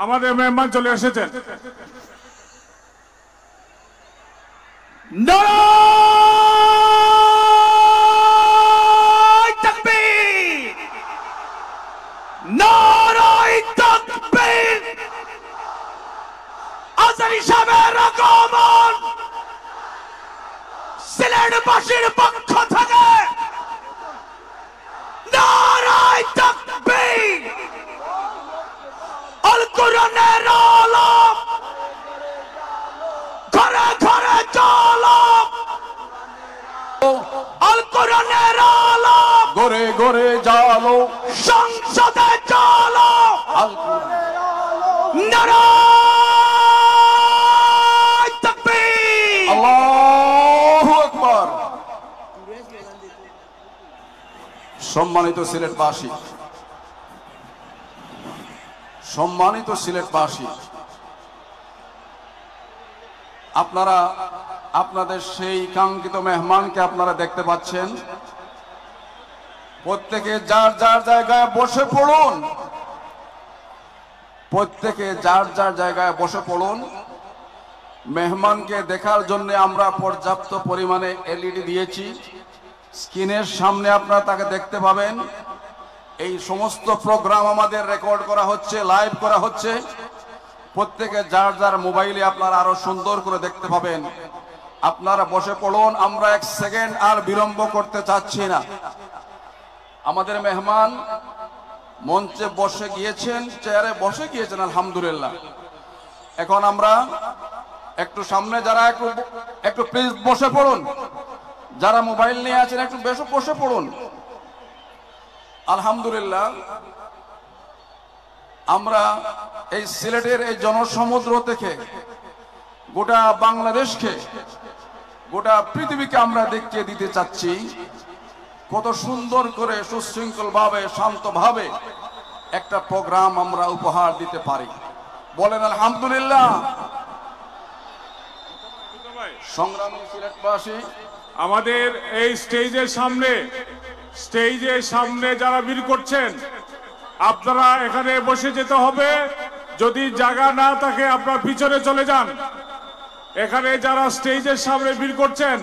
আমাদের মেহমান চলে এসেছেন। নারায়ে তাকবীর, নারায়ে তাকবীর। আজারি সাহেবের আগমন সিলেটবাসীর পক্ষ থেকে নারায়ে তাকবীর। আল কোরআনের আলো ঘরে ঘরে জ্বালো, আল কোরআনের আলো ঘরে ঘরে জ্বালো, সংসদে জ্বালো। আল কোরআনের আলো। নারায়ে তাকবীর, আল্লাহু আকবার। সম্মানিত সিলেটবাসী, সম্মানিত সিলেটবাসী, আপনারা আপনাদের সেই কাঙ্ক্ষিত মেহমানকে আপনারা দেখতে পাচ্ছেন। প্রত্যেকে যার যার জায়গায় বসে পড়ুন, প্রত্যেকে যার যার জায়গায় বসে পড়ুন। মেহমানকে দেখার জন্য আমরা পর্যাপ্ত পরিমাণে এলইডি দিয়েছি। স্ক্রিনের সামনে আপনারা তাকে দেখতে পাবেন। এই সমস্ত প্রোগ্রাম আমাদের রেকর্ড করা হচ্ছে, লাইভ করা হচ্ছে। প্রত্যেকে যার যার মোবাইলে আপনারা আরো সুন্দর করে দেখতে পাবেন। আপনারা বসে পড়ুন, আমরা এক সেকেন্ড আর বিলম্ব করতে চাচ্ছি না। আমাদের মেহমান মঞ্চে বসে গিয়েছেন, চেয়ারে বসে গিয়েছেন, আলহামদুলিল্লাহ। এখন আমরা একটু সামনে যারা একটু প্লিজ বসে পড়ুন, যারা মোবাইল নিয়ে আছেন একটু বেশি বসে পড়ুন। আলহামদুলিল্লাহ, আমরা এই সিলেটের এই জনসমুদ্র থেকে গোটা বাংলাদেশকে, গোটা পৃথিবীকে আমরা দেখিয়ে দিতে চাচ্ছি কত সুন্দর করে সুশৃঙ্খল ভাবে, শান্তভাবে একটা প্রোগ্রাম আমরা উপহার দিতে পারি। বলেন আলহামদুলিল্লাহ। সংগ্রামী সিলেটবাসী, আমাদের এই স্টেজের সামনে যারা ভিড় করছেন, আপনারা এখানে বসে যেতে হবে। যদি জায়গা না থাকে আপনারা পিছনে চলে যান। এখানে যারা স্টেজের সামনে ভিড় করছেন,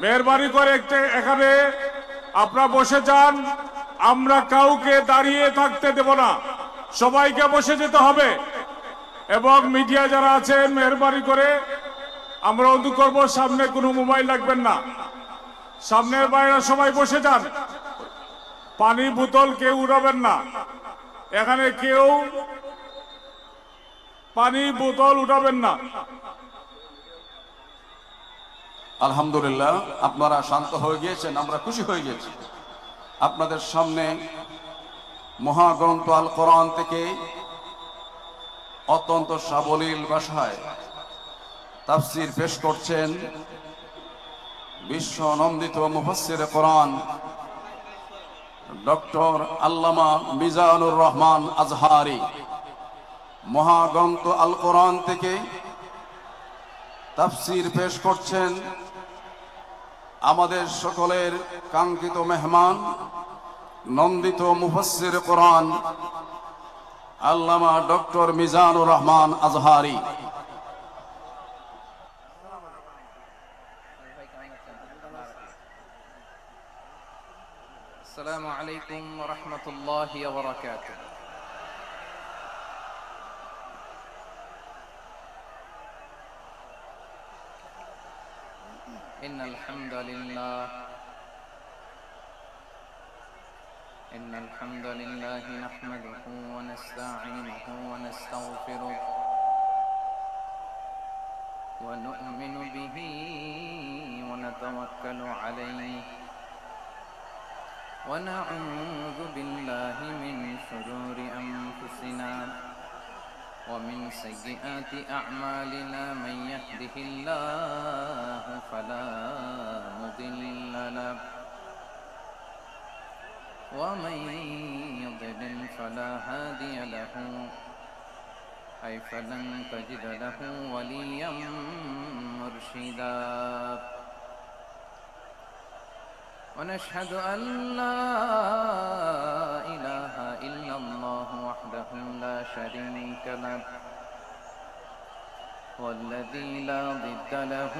মেহরবানি করে এখানে আপনারা বসে যান। আমরা কাউকে দাঁড়িয়ে থাকতে দেব না, সবাইকে বসে যেতে হবে। এবং মিডিয়া যারা আছেন, মেহরবানি করে আমরা অনুরোধ করব, সামনে কোনো মোবাইল রাখবেন না। সামনের বাইরে সবাই বসে যান। পানি বোতল কেউ উঠাবেন না, এখানে কেউ পানি বোতল উঠাবেন না। আলহামদুলিল্লাহ, আপনারা শান্ত হয়ে গিয়েছেন, আমরা খুশি হয়ে গেছি। আপনাদের সামনে মহাগ্রন্থ আল কোরআন থেকে অত্যন্ত সাবলীল ভাষায় তাফসীর পেশ করছেন বিশ্ব নন্দিত মুফাসসির কোরআন ডক্টর আল্লামা মিজানুর রহমান আজহারি। মহাগ্রন্থ আল কোরআন থেকে তাফসীর পেশ করছেন আমাদের সকলের কাঙ্ক্ষিত মেহমান, নন্দিত মুফাসসির কোরআন আল্লামা ডক্টর মিজানুর রহমান আজহারি। আসসালামু আলাইকুম ওয়া রাহমাতুল্লাহি ওয়া বারাকাতুহু। ইন্নাল হামদালিল্লাহ নাহমাদুহু ওয়া নাস্তাঈনুহু ওয়া নাস্তাগফিরুহ ওয়া নু'মিনু বিহি ওয়া নাতাওয়াক্কালু আলাইহি ونعوذ بالله من شرور أنفسنا ومن سيئات أعمالنا من يهده الله فلا مضل له ومن يضلل فلا هادي له أي فلن تجد له وليا مرشدا ونشهد أن لا إله إلا الله وحده لا شريك له والذي لا ضد له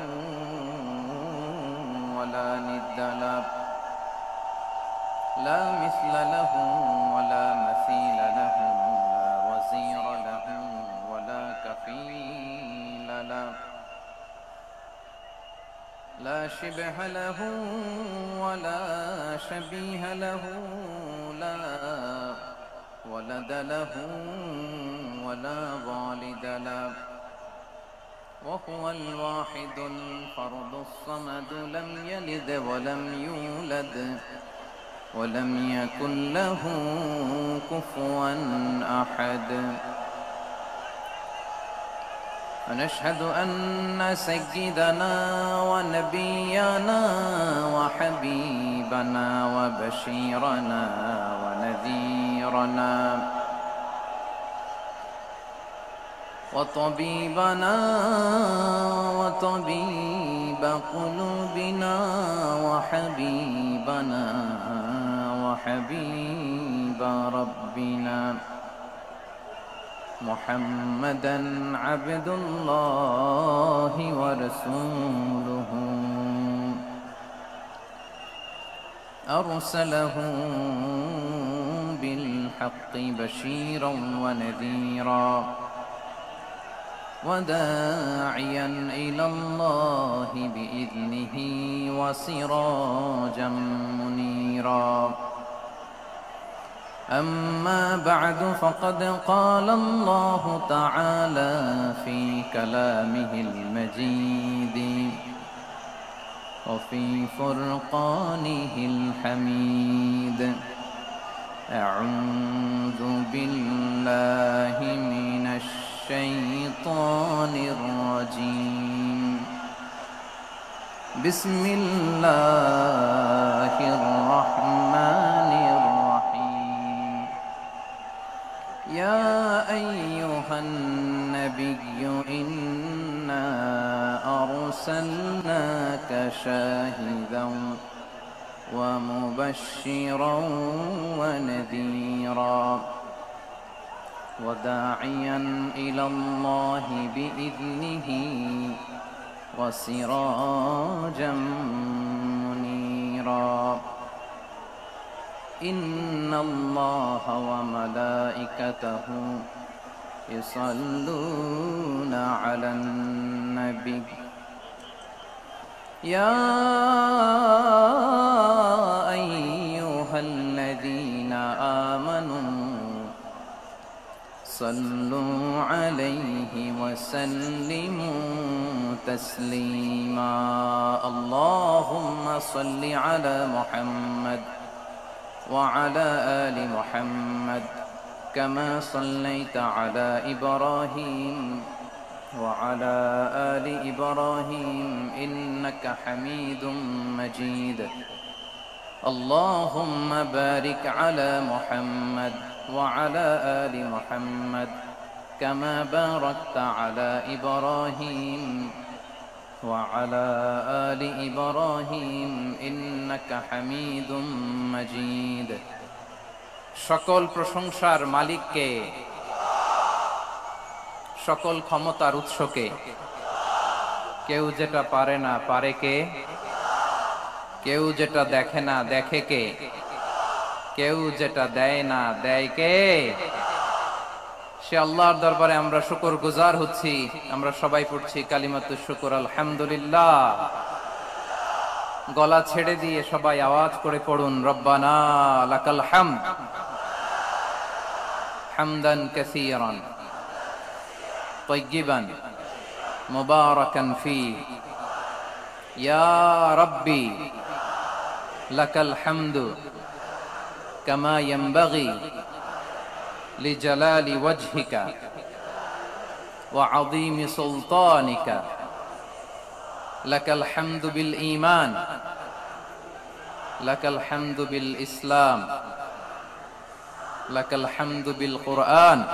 ولا ند له لا مثل له ولا مثيل له لا وزير له ولا كفيل له لا شبه له ولا شبيه له لا ولد له ولا والد له وهو الواحد الفرد الصمد لم يلد ولم يولد ولم يكن له كفوا أحد ونشهد أن سيدنا ونبينا وحبيبنا وبشيرنا ونذيرنا وطبيبنا وطبيب قلوبنا وحبيبنا وحبيب ربنا محمدا عبد الله ورسوله أرسله بالحق بشيرا ونذيرا وداعيا إلى الله بإذنه وسراجا منيرا أما بعد فقد قال الله تعالى في كلامه المجيد وفي فرقانه الحميد أعوذ بالله من الشيطان الرجيم بسم الله الرحمن الرحيم يا أيها النبي إنا أرسلناك شاهدا ومبشرا ونذيرا وداعيا إلى الله بإذنه وسراجا منيرا إن الله وملائكته يصلون على النبي يا أيها الذين آمنوا صلوا عليه وسلموا تسليما اللهم صل على محمد وعلى آل محمد كما صليت على إبراهيم وعلى آل إبراهيم إنك حميد مجيد اللهم بارك على محمد وعلى آل محمد كما باركت على إبراهيم وعلى آل إبراهيم إنك حميد مجيد সকল প্রশংসার মালিককে সকল ক্ষমতার উৎসকে কেউ যেটা পারে না পারে কে কেউ যেটা দেখে না দেখে কে কেউ যেটা দেয় না দেয় কে সে আল্লাহর দরবারে আমরা শুকরগুজার হচ্ছি আমরা সবাই পড়ছি কালিমাতুশ শুকর আলহামদুলিল্লাহ গলা ছেড়ে দিয়ে সবাই আওয়াজ করে পড়ুন রব্বানা লাকাল হামদ হামদান কাসীরান طيبا مباركا فيه يا ربي لك الحمد كما ينبغي لجلال وجهك وعظيم سلطانك لك الحمد بالإيمان لك الحمد بالإسلام لك الحمد بالقرآن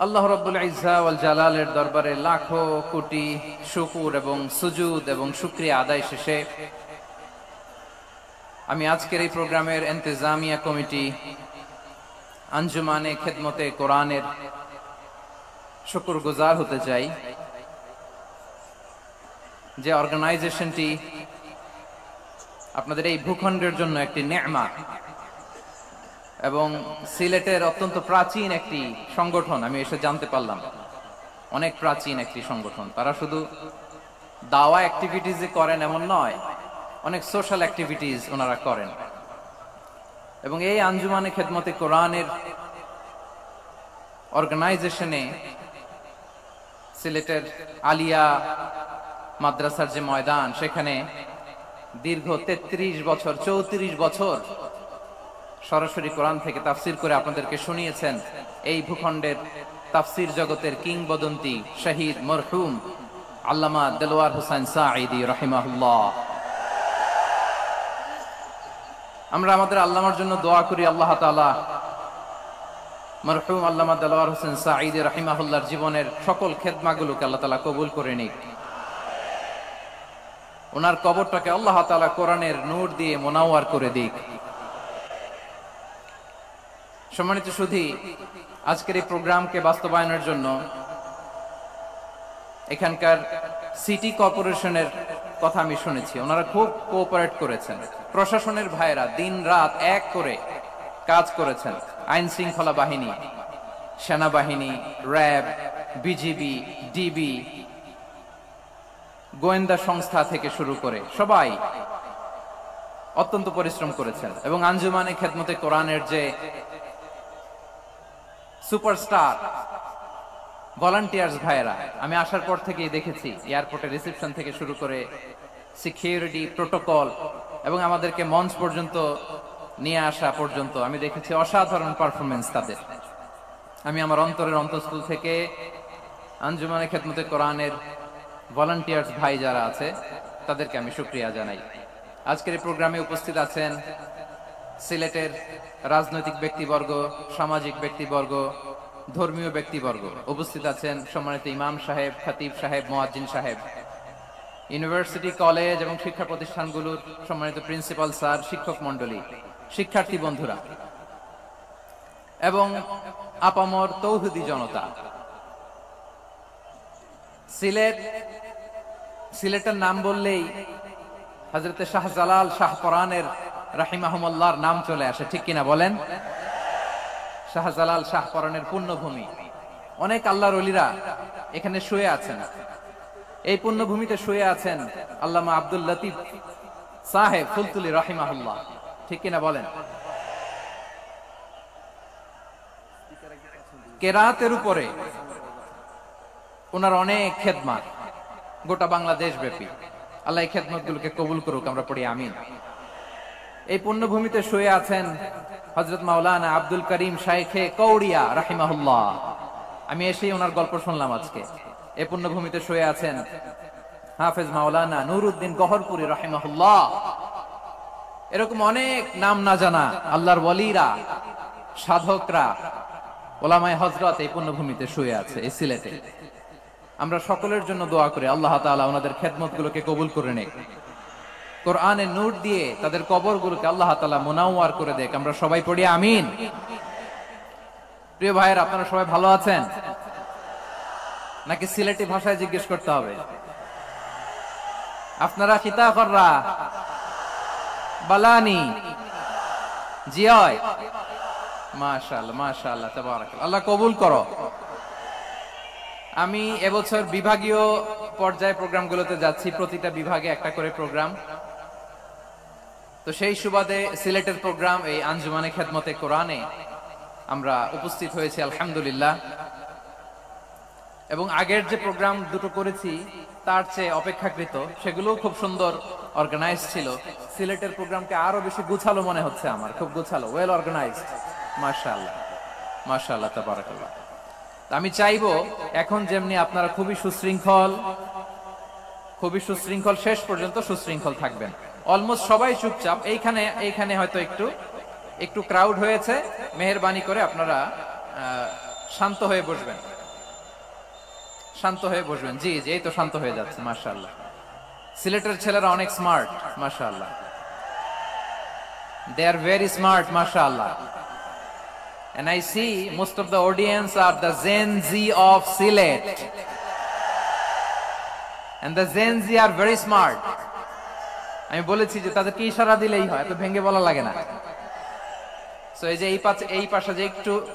আল্লাহ রাব্বুল ইজ্জা ওয়াল জালালের দরবারে লাখো কোটি শুকর এবং সুজুদ এবং শুকরিয়া আদায় শেষে আমি আজকের এই প্রোগ্রামের ইন্তেজামিয়া কমিটি আঞ্জুমানে খেদমতে কোরআনের শুকরগুজার হতে চাই যে অর্গানাইজেশনটি আপনাদের এই ভূখণ্ডের জন্য একটি নেয়ামত এবং সিলেটের অত্যন্ত প্রাচীন একটি সংগঠন। আমি এসে জানতে পারলাম অনেক প্রাচীন একটি সংগঠন। তারা শুধু দাওয়া অ্যাক্টিভিটিজ করেন এমন নয়, অনেক সোশ্যাল অ্যাক্টিভিটিস ওনারা করেন। এবং এই আঞ্জুমানে খেদমতে কোরআনের অর্গানাইজেশনে সিলেটের আলিয়া মাদ্রাসার যে ময়দান, সেখানে দীর্ঘ 33 বছর 34 বছর সরাসরি কোরআন থেকে তাফসির করে আপনাদেরকে শুনিয়েছেন এই ভূখণ্ডের তাফসির জগতের কিংবদন্তি শহীদ মরহুম আল্লামা দেলোয়ার হোসেন সাঈদী রাহিমাহুল্লাহ। আমরা আমাদের আল্লামার জন্য দোয়া করি, আল্লাহ তাআলা মরহুম আল্লামা দেলোয়ার হোসেন সাঈদী রাহিমাহুল্লাহর জীবনের সকল খেদমাগুলোকে আল্লাহ তাআলা কবুল করে নিক। ওনার কবরটাকে আল্লাহ তাআলা কোরআনের নূর দিয়ে মোনাওয়ার করে দিক। সম্মানিত সুধী, আজকের এই প্রোগ্রামকে বাস্তবায়নের জন্য এখানকার সিটি কর্পোরেশনের কথা আমি শুনেছি, ওনারা খুব কোঅপারেট করেছেন। প্রশাসনের ভাইয়েরা দিন রাত এক করে কাজ করেছেন। আইন শৃঙ্খলা বাহিনী, সেনাবাহিনী, র্যাব, বিজিবি, ডিবি, গোয়েন্দা সংস্থা থেকে শুরু করে সবাই অত্যন্ত পরিশ্রম করেছেন। এবং আঞ্জুমানে খেদমতে কোরআনের যে সুপারস্টার ভলান্টিয়ার্স ভাইয়েরা, আমি আসার পর থেকেই দেখেছি এয়ারপোর্টের রিসেপশন থেকে শুরু করে সিকিউরিটি প্রোটোকল এবং আমাদেরকে মঞ্চ পর্যন্ত নিয়ে আসা পর্যন্ত আমি দেখেছি অসাধারণ পারফরমেন্স তাদের। আমি আমার অন্তরের অন্তঃস্থল থেকে আঞ্জুমানে খেদমতে কোরআনের ভলান্টিয়ার্স ভাই যারা আছে তাদেরকে আমি শুকরিয়া জানাই। আজকের এই প্রোগ্রামে উপস্থিত আছেন সিলেটের রাজনৈতিক ব্যক্তিবর্গ, সামাজিক ব্যক্তিবর্গ, ধর্মীয় ব্যক্তিবর্গ। উপস্থিত আছেন সম্মানিত ইমাম সাহেব, খতিব সাহেব, মুয়াজ্জিন সাহেব, ইউনিভার্সিটি, কলেজ এবং শিক্ষা প্রতিষ্ঠানগুলোর সম্মানিত প্রিন্সিপাল স্যার, শিক্ষক মন্ডলী, শিক্ষার্থী বন্ধুরা এবং আপামর তৌহিদি জনতা। সিলেটের নাম বললেই হযরতে শাহজালাল শাহ পরানের রাহিমাহুমুল্লাহর নাম চলে আসে, ঠিক কিনা বলেন? শাহজালাল শাহ পরানের পুণ্যভূমি। অনেক আল্লাহর ওলিরা এখানে শুয়ে আছেন। এই পুণ্যভূমিতে শুয়ে আছেন আল্লামা আব্দুল লতিফ সাহেব ফুলতুলি রাহিমাহুল্লাহ, ঠিক কিনা বলেন? কেরাতের উপরে ওনার অনেক খেদমত গোটা বাংলাদেশ ব্যাপী। আল্লাহ এই খেদমতগুলোকে কবুল করুক, আমরা পড়ি আমিন। এই পুণ্যভূমিতে শুয়ে আছেন হযরত মাওলানা আব্দুল করিম শাইখে কৌড়িয়া রাহিমাহুল্লাহ। আমি এসেই ওনার গল্প শুনলাম আজকে। এই পুণ্যভূমিতে শুয়ে আছেন হাফেজ মাওলানা নুরউদ্দিন গহরপুরি রাহিমাহুল্লাহ। এরকম অনেক নাম না জানা আল্লাহর ওয়ালিরা, সাধকরা, ওলামায়ে হযরত এই পুণ্যভূমিতে শুয়ে আছে এই সিলেটে। আমরা সকলের জন্য দোয়া করি আল্লাহ তাআলা ওনাদের খেদমতগুলোকে কবুল করে নেক, কোরআনের নূর দিয়ে তাদের কবরগুলোকে আল্লাহ তাআলা মুনাওয়ার করে দেক। আমরা সবাই পড়ি আমিন। প্রিয় ভাইয়েরা, আপনারা সবাই ভালো আছেন নাকি সিলেটি ভাষায় জিজ্ঞেস করতে হবে? আপনারা খিতা কররা বালানি জিয়? মাশাআল্লাহ মাশাআল্লাহ, তাবারাকাল্লাহ, আল্লাহ কবুল করো। আমি এবছর বিভাগীয় পর্যায়ে প্রোগ্রামগুলোতে যাচ্ছি, প্রতিটা বিভাগে একটা করে প্রোগ্রাম। তো সেই সুবাদে সিলেটের প্রোগ্রাম এই আঞ্জুমানে খেদমতে কোরআনে আমরা উপস্থিত হয়েছি আলহামদুলিল্লাহ। এবং আগের যে প্রোগ্রাম দুটো করেছি তার চেয়ে অপেক্ষাকৃত সেগুলোও খুব সুন্দর অর্গানাইজ ছিল। সিলেটের প্রোগ্রামকে আরো বেশি গুছালো মনে হচ্ছে আমার, খুব গুছালো, ওয়েল অর্গানাইজড। মাশাআল্লাহ মাশাআল্লাহ, তাবারাকাল্লাহ। আমি চাইবো এখন যেমনি আপনারা খুবই সুশৃঙ্খল শেষ পর্যন্ত সুশৃঙ্খল থাকবেন। অলমোস্ট সবাই চুপচাপ, এইখানে হয়তো একটু ক্রাউড হয়েছে, মেহেরবানি করে আপনারা শান্ত হয়ে বসবেন, শান্ত হয়ে বসবেন। জি জি, এই তো শান্ত হয়ে যাচ্ছে। মাশাআল্লাহ, সিলেটের ছেলেরা অনেক স্মার্ট, মাশাআল্লাহ, দে আর ভেরি স্মার্ট, মাশাআল্লাহ। And I see most of the audience are the Gen Z of Sylhet. And the Gen Z are very smart. আমি বলেছি যে তাদেরকে ইশারা দিলেই হয়, এত ভেঙে বলা লাগে না। সো এই যে এই পাশে যে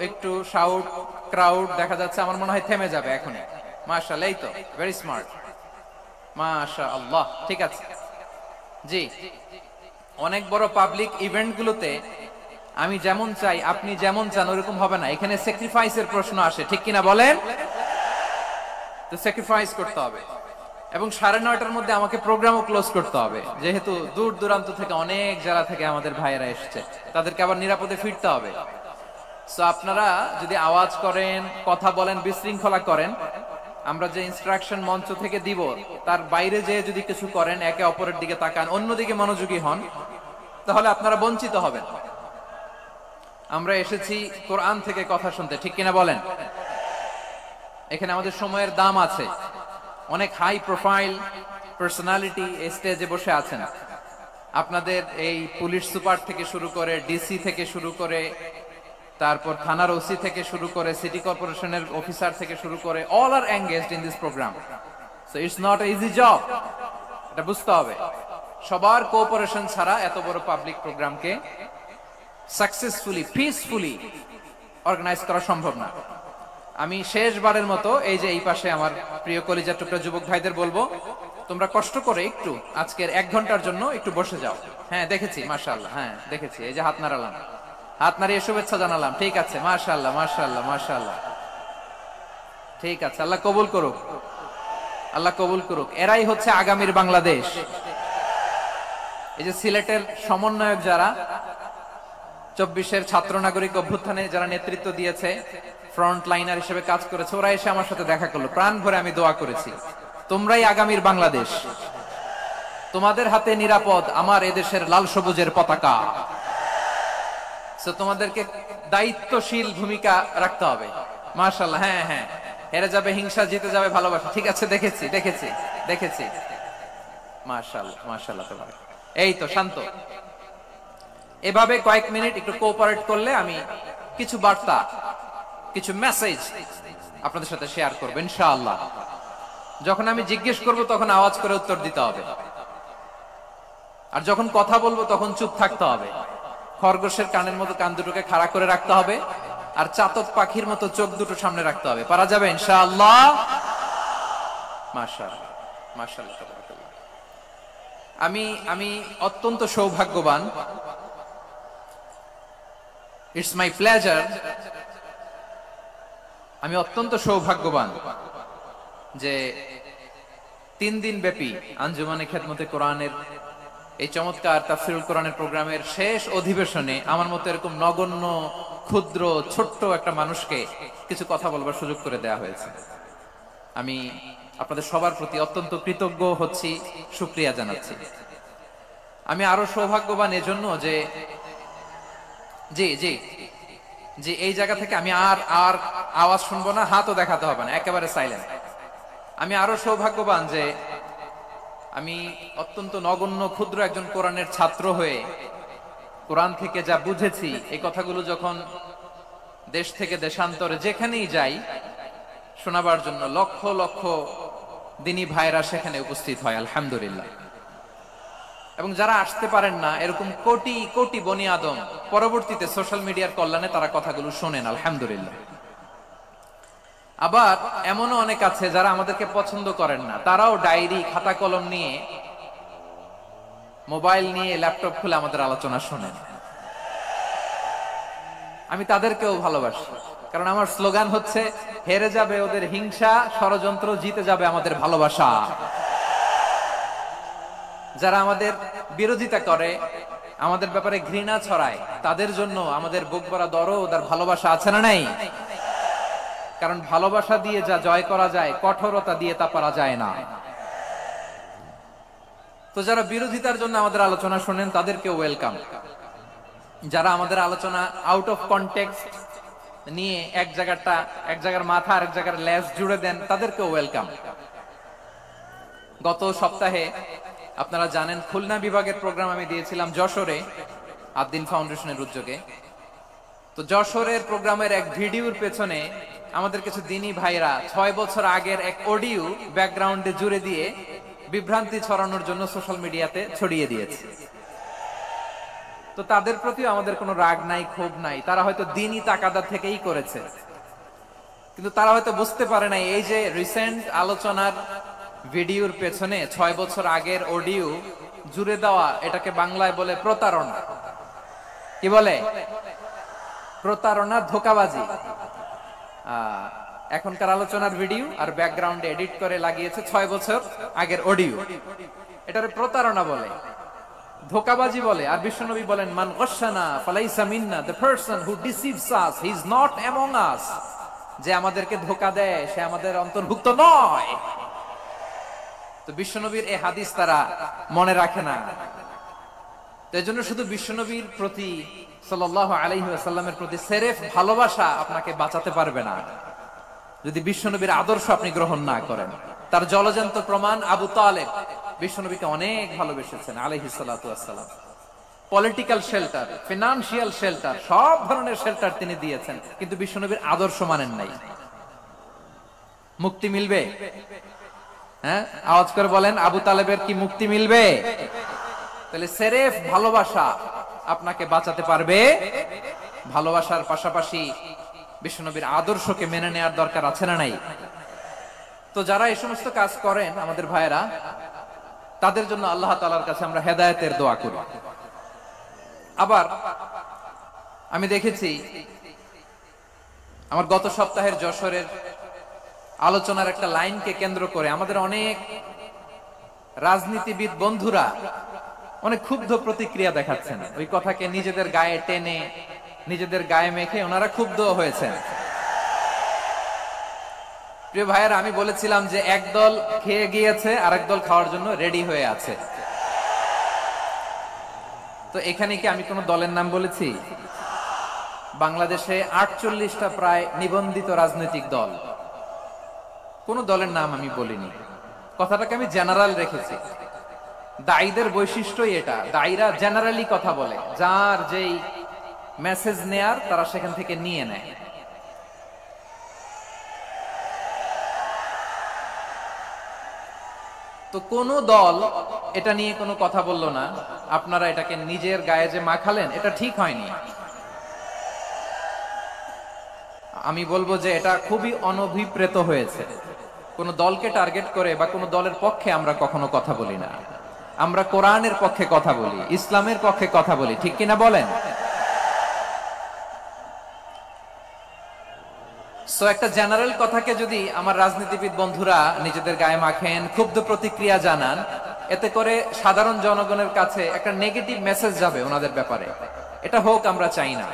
একটু শাউট ক্রাউড দেখা যাচ্ছে, আমার মনে হয় থেমে যাবে এখনই। মাশাআল্লাহ, এই তো ভেরি স্মার্ট, মাশাআল্লাহ। ঠিক আছে জি, অনেক বড় পাবলিক ইভেন্ট গুলোতে আমি যেমন চাই আপনি যেমন চান ওরকম হবে না, এখানে স্যাক্রিফাইসের প্রশ্ন আসে, ঠিক কিনা বলেন? তো স্যাক্রিফাইস করতে হবে এবং 9:30টার মধ্যে আমাকে প্রোগ্রামও ক্লোজ করতে হবে, যেহেতু দূর দূরান্ত থেকে অনেক জায়গা থেকে আমাদের ভাইয়েরা এসেছে, তাদেরকে আবার নিরাপদে ফিরতে হবে। সো আপনারা যদি আওয়াজ করেন, কথা বলেন, বিশৃঙ্খলা করেন, আমরা যে ইনস্ট্রাকশন মঞ্চ থেকে দিব তার বাইরে যে যদি কিছু করেন, একে অপরের দিকে তাকান, অন্যদিকে মনোযোগী হন, তাহলে আপনারা বঞ্চিত হবেন। আমরা এসেছি কোরআন থেকে কথা শুনতে, ঠিক কিনা বলেন? এখানে আমাদের সময়ের দাম আছে। অনেক হাই প্রোফাইল পার্সোনালিটি এই স্টেজে বসে আছেন। আপনাদের এই পুলিশ সুপার থেকে শুরু করে, ডিসি থেকে শুরু করে, তারপর থানার ওসি থেকে শুরু করে, সিটি কর্পোরেশনের অফিসার থেকে শুরু করে, all are engaged in this program. So it's not a easy job, এটা বুঝতে হবে। সবার কোঅপারেশন ছাড়া এত বড় পাবলিক প্রোগ্রামকে সাকসেসফুলি, পিসফুলি অর্গানাইজ করা সম্ভব না। আমি শেষবারের মতো এই যে এই পাশে আমার প্রিয় কলিজার টুকরা যুবক ভাইদের বলবো, তোমরা কষ্ট করে একটু আজকের 1 ঘন্টার জন্য একটু বসে যাও। হ্যাঁ দেখেছি, মাশাআল্লাহ, হ্যাঁ দেখেছি, এই যে হাত নাড়ালাম, হাত নাড়িয়ে শুভেচ্ছা জানালাম, ঠিক আছে, মাশাআল্লাহ মাশাআল্লাহ মাশাআল্লাহ, ঠিক আছে, আল্লাহ কবুল করুক, আল্লাহ কবুল করুক। এরাই হচ্ছে আগামীর বাংলাদেশ। এই যে সিলেটের সমন্বয়ক যারা 24-এর ছাত্র নাগরিক অভ্যুত্থানে যারা নেতৃত্ব দিয়েছে, ফ্রন্ট লাইনার হিসেবে কাজ করেছে, ওরা এসে আমার সাথে দেখা করলো, প্রাণ ভরে আমি দোয়া করেছি, তোমরাই আগামীর বাংলাদেশ, তোমাদের হাতে নিরাপদ আমার এদেশের লাল সবুজের পতাকা। সো তোমাদেরকে দায়িত্বশীল ভূমিকা রাখতে হবে। মাশাআল্লাহ, হ্যাঁ হ্যাঁ, হেরে যাবে হিংসা, জিতে যাবে ভালোবাসা, ঠিক আছে, দেখেছি দেখেছি দেখেছি, মাশাআল্লাহ মাশাআল্লাহ। এই তো শান্ত, এভাবে কয়েক মিনিট একটু কোঅপারেট করলে আমি কিছু বার্তা, কিছু মেসেজ আপনাদের সাথে শেয়ার করব ইনশাআল্লাহ। যখন আমি জিজ্ঞেস করব তখন আওয়াজ করে উত্তর দিতে হবে, আর যখন কথা বলবো তখন চুপ থাকতে হবে। খরগোশের কানের মতো কান দুটোকে খাড়া করে রাখতে হবে, আর চাতক পাখির মতো চোখ দুটো সামনে রাখতে হবে। পারা যাবে ইনশাআল্লাহ? মাশাআল্লাহ মাশাআল্লাহ। আমি অত্যন্ত সৌভাগ্যবান, ইটস মাই প্লেজার, আমি অত্যন্ত সৌভাগ্যবান যে 3 দিন ব্যাপী আঞ্জুমানে খেদমতে কোরআনের এই চমৎকার তাফসীরুল কোরআনের প্রোগ্রামের শেষ অধিবেশনে আমার মতো এরকম নগণ্য, ক্ষুদ্র, ছোট্ট একটা মানুষকে কিছু কথা বলবার সুযোগ করে দেয়া হয়েছে। আমি আপনাদের সবার প্রতি অত্যন্ত কৃতজ্ঞ হচ্ছি, শুকরিয়া জানাচ্ছি। আমি আরো সৌভাগ্যবান এজন্য যে জি জি জি এই জায়গা থেকে আমি আর আওয়াজ শুনবো না, হাতও দেখাতে হবে না, একেবারে সাইলেন্ট। আমি আরো সৌভাগ্যবান যে আমি অত্যন্ত নগণ্য, ক্ষুদ্র একজন কোরআনের ছাত্র হয়ে কোরআন থেকে যা বুঝেছি, এই কথাগুলো যখন দেশ থেকে দেশান্তরে যেখানেই যাই শোনাবার জন্য লক্ষ লক্ষ দিনী ভাইরা সেখানে উপস্থিত হয়, আলহামদুলিল্লাহ। এবং যারা আসতে পারেন না, এরকম কোটি কোটি বনি আদম পরবর্তীতে সোশ্যাল মিডিয়ার কল্যাণে তারা কথাগুলো শোনেন, আলহামদুলিল্লাহ। আবার এমনও অনেক আছে যারা আমাদেরকে পছন্দ করেন না, তারাও ডায়েরি, খাতা কলম নিয়ে, মোবাইল নিয়ে, ল্যাপটপ খুলে আমাদের আলোচনা শোনেন। আমি তাদেরকেও ভালোবাসি, কারণ আমার স্লোগান হচ্ছে, হেরে যাবে ওদের হিংসা, ষড়যন্ত্র, জিতে যাবে আমাদের ভালোবাসা। যারা আমাদের বিরোধিতা করে, আমাদের ব্যাপারে ঘৃণা ছড়ায়, তাদের জন্য আমাদের বুক ভরা দরদ আর ভালোবাসা আছে না নাই? কারণ ভালোবাসা দিয়ে যা জয় করা যায়, কঠোরতা দিয়ে তা পারা যায় না। তো যারা বিরোধিতার জন্য আমাদের আলোচনা শোনেন তাদেরকে ওয়েলকাম। যারা আমাদের আলোচনা আউট অফ কনটেক্সট নিয়ে এক জায়গার মাথা আর এক জায়গার লেজ জুড়ে দেন, তাদেরকে ওয়েলকাম। গত সপ্তাহে আপনারা জানেন খুলনা বিভাগের প্রোগ্রাম আমি দিয়েছিলাম যশোরে, আদ্দিন ফাউন্ডেশনের উদ্যোগে। তো যশোরের প্রোগ্রামের এক ভিডিওর পেছনে আমাদের কিছু দিনী ভাইরা 6 বছর আগের এক অডিও ব্যাকগ্রাউন্ডে জুড়ে দিয়ে বিভ্রান্তি ছড়ানোর জন্য সোশ্যাল মিডিয়াতে ছড়িয়ে দিয়েছে। তো তাদের প্রতিও আমাদের কোনো রাগ নাই, ক্ষোভ নাই। তারা হয়তো দিনই তাকাদা থেকেই করেছে, কিন্তু তারা হয়তো বুঝতে পারে নাই এই যে রিসেন্ট আলোচনার ভিডিওর পেছনে 6 বছর আগের অডিও জুড়ে দেওয়া, এটাকে বাংলায় বলে প্রতারণা। কি বলে? প্রতারণা, ধোঁকাবাজি। এখনকার আলোচনার ভিডিও আর ব্যাকগ্রাউন্ডে এডিট করে লাগিয়েছে 6 বছর আগের অডিও। এটারে প্রতারণা বলে, ধোঁকাবাজি বলে। আর বিশ্বনবী বলেন, মান গশানা ফালাইসা মিন্না, the person who deceives us he is not among us। যে আমাদেরকে ধোঁকা দেয় সে আমাদের অন্তর্ভুক্ত নয়। তো বিশ্বনবীর এই হাদিস তারা মনে রাখে না। তো এজন্য শুধু বিশ্বনবীর প্রতি সাল্লাল্লাহু আলাইহি ওয়াসাল্লামের প্রতি সেরেফ ভালোবাসা আপনাকে বাঁচাতে পারবে না যদি বিশ্বনবীর আদর্শ আপনি গ্রহণ না করেন। তার জলজান্ত প্রমাণ আবু তালেব বিশ্বনবীকে অনেক ভালোবেসেছেন আলাইহিস সালাতু ওয়াসসালাম। পলিটিক্যাল শেল্টার, ফিনান্সিয়াল শেল্টার, সব ধরনের শেল্টার তিনি দিয়েছেন, কিন্তু বিশ্বনবীর আদর্শ মানেন নাই। মুক্তি মিলবে? হ্যাঁ, আওয়াজ করে বলেন, আবু তালেবের কি মুক্তি মিলবে? তাহলে সেরেফ ভালোবাসা আপনাকে বাঁচাতে পারবে। ভালোবাসার পাশাপাশি বিশ্বনবীর আদর্শকে মেনে নেওয়ার দরকার আছে না নাই? তো যারা এই সমস্ত কাজ করেন আমাদের ভাইয়েরা, তাদের জন্য আল্লাহ তাআলার কাছে আমরা হেদায়েতের দোয়া করি। আবার আমি দেখেছি আমার গত সপ্তাহের যশোরের আলোচনার একটা লাইনকে কেন্দ্র করে আমাদের অনেক রাজনীতিবিদ বন্ধুরা অনেক ক্ষুব্ধ প্রতিক্রিয়া দেখাচ্ছেন। ওই কথাকে নিজেদের গায়ে টেনে, নিজেদের গায়ে মেখে ওনারা ক্ষুব্ধ হয়েছেন। প্রিয় ভাইয়েরা, আমি বলেছিলাম যে এক দল খেয়ে গিয়েছে, আরেক দল খাওয়ার জন্য রেডি হয়ে আছে। তো এখানে কি আমি কোনো দলের নাম বলেছি? বাংলাদেশে 48টা প্রায় নিবন্ধিত রাজনৈতিক দল, কোন দলের নাম আমি বলিনি। কথাটাকে আমি জেনারেল রেখেছি। দায়ীদের বৈশিষ্ট্যই এটা, দায়ীরা জেনারেলি কথা বলে, যার যেই মেসেজ নেয়ার তারা সেখান থেকে নিয়ে নেয়। তো কোন দল এটা নিয়ে কোনো কথা বললো না। আপনারা এটাকে নিজের গায়ে যে মাখালেন, এটা ঠিক হয়নি। আমি বলবো যে এটা খুবই অনভিপ্রেত হয়েছে। কোন দলকে টার্গেট করে বা কোন দলের পক্ষে আমরা কখনো কথা বলি না। আমরা কোরআনের পক্ষে কথা বলি, ইসলামের পক্ষে কথা বলি, ঠিক কিনা বলেন? সো একটা জেনারেল কথাকে যদি আমার রাজনীতিবিদ বন্ধুরা নিজেদের গায়ে মাখেন, ক্ষুব্ধ প্রতিক্রিয়া জানান, এতে করে সাধারণ জনগণের কাছে একটা নেগেটিভ মেসেজ যাবে ওনাদের ব্যাপারে। এটা হোক আমরা চাই না।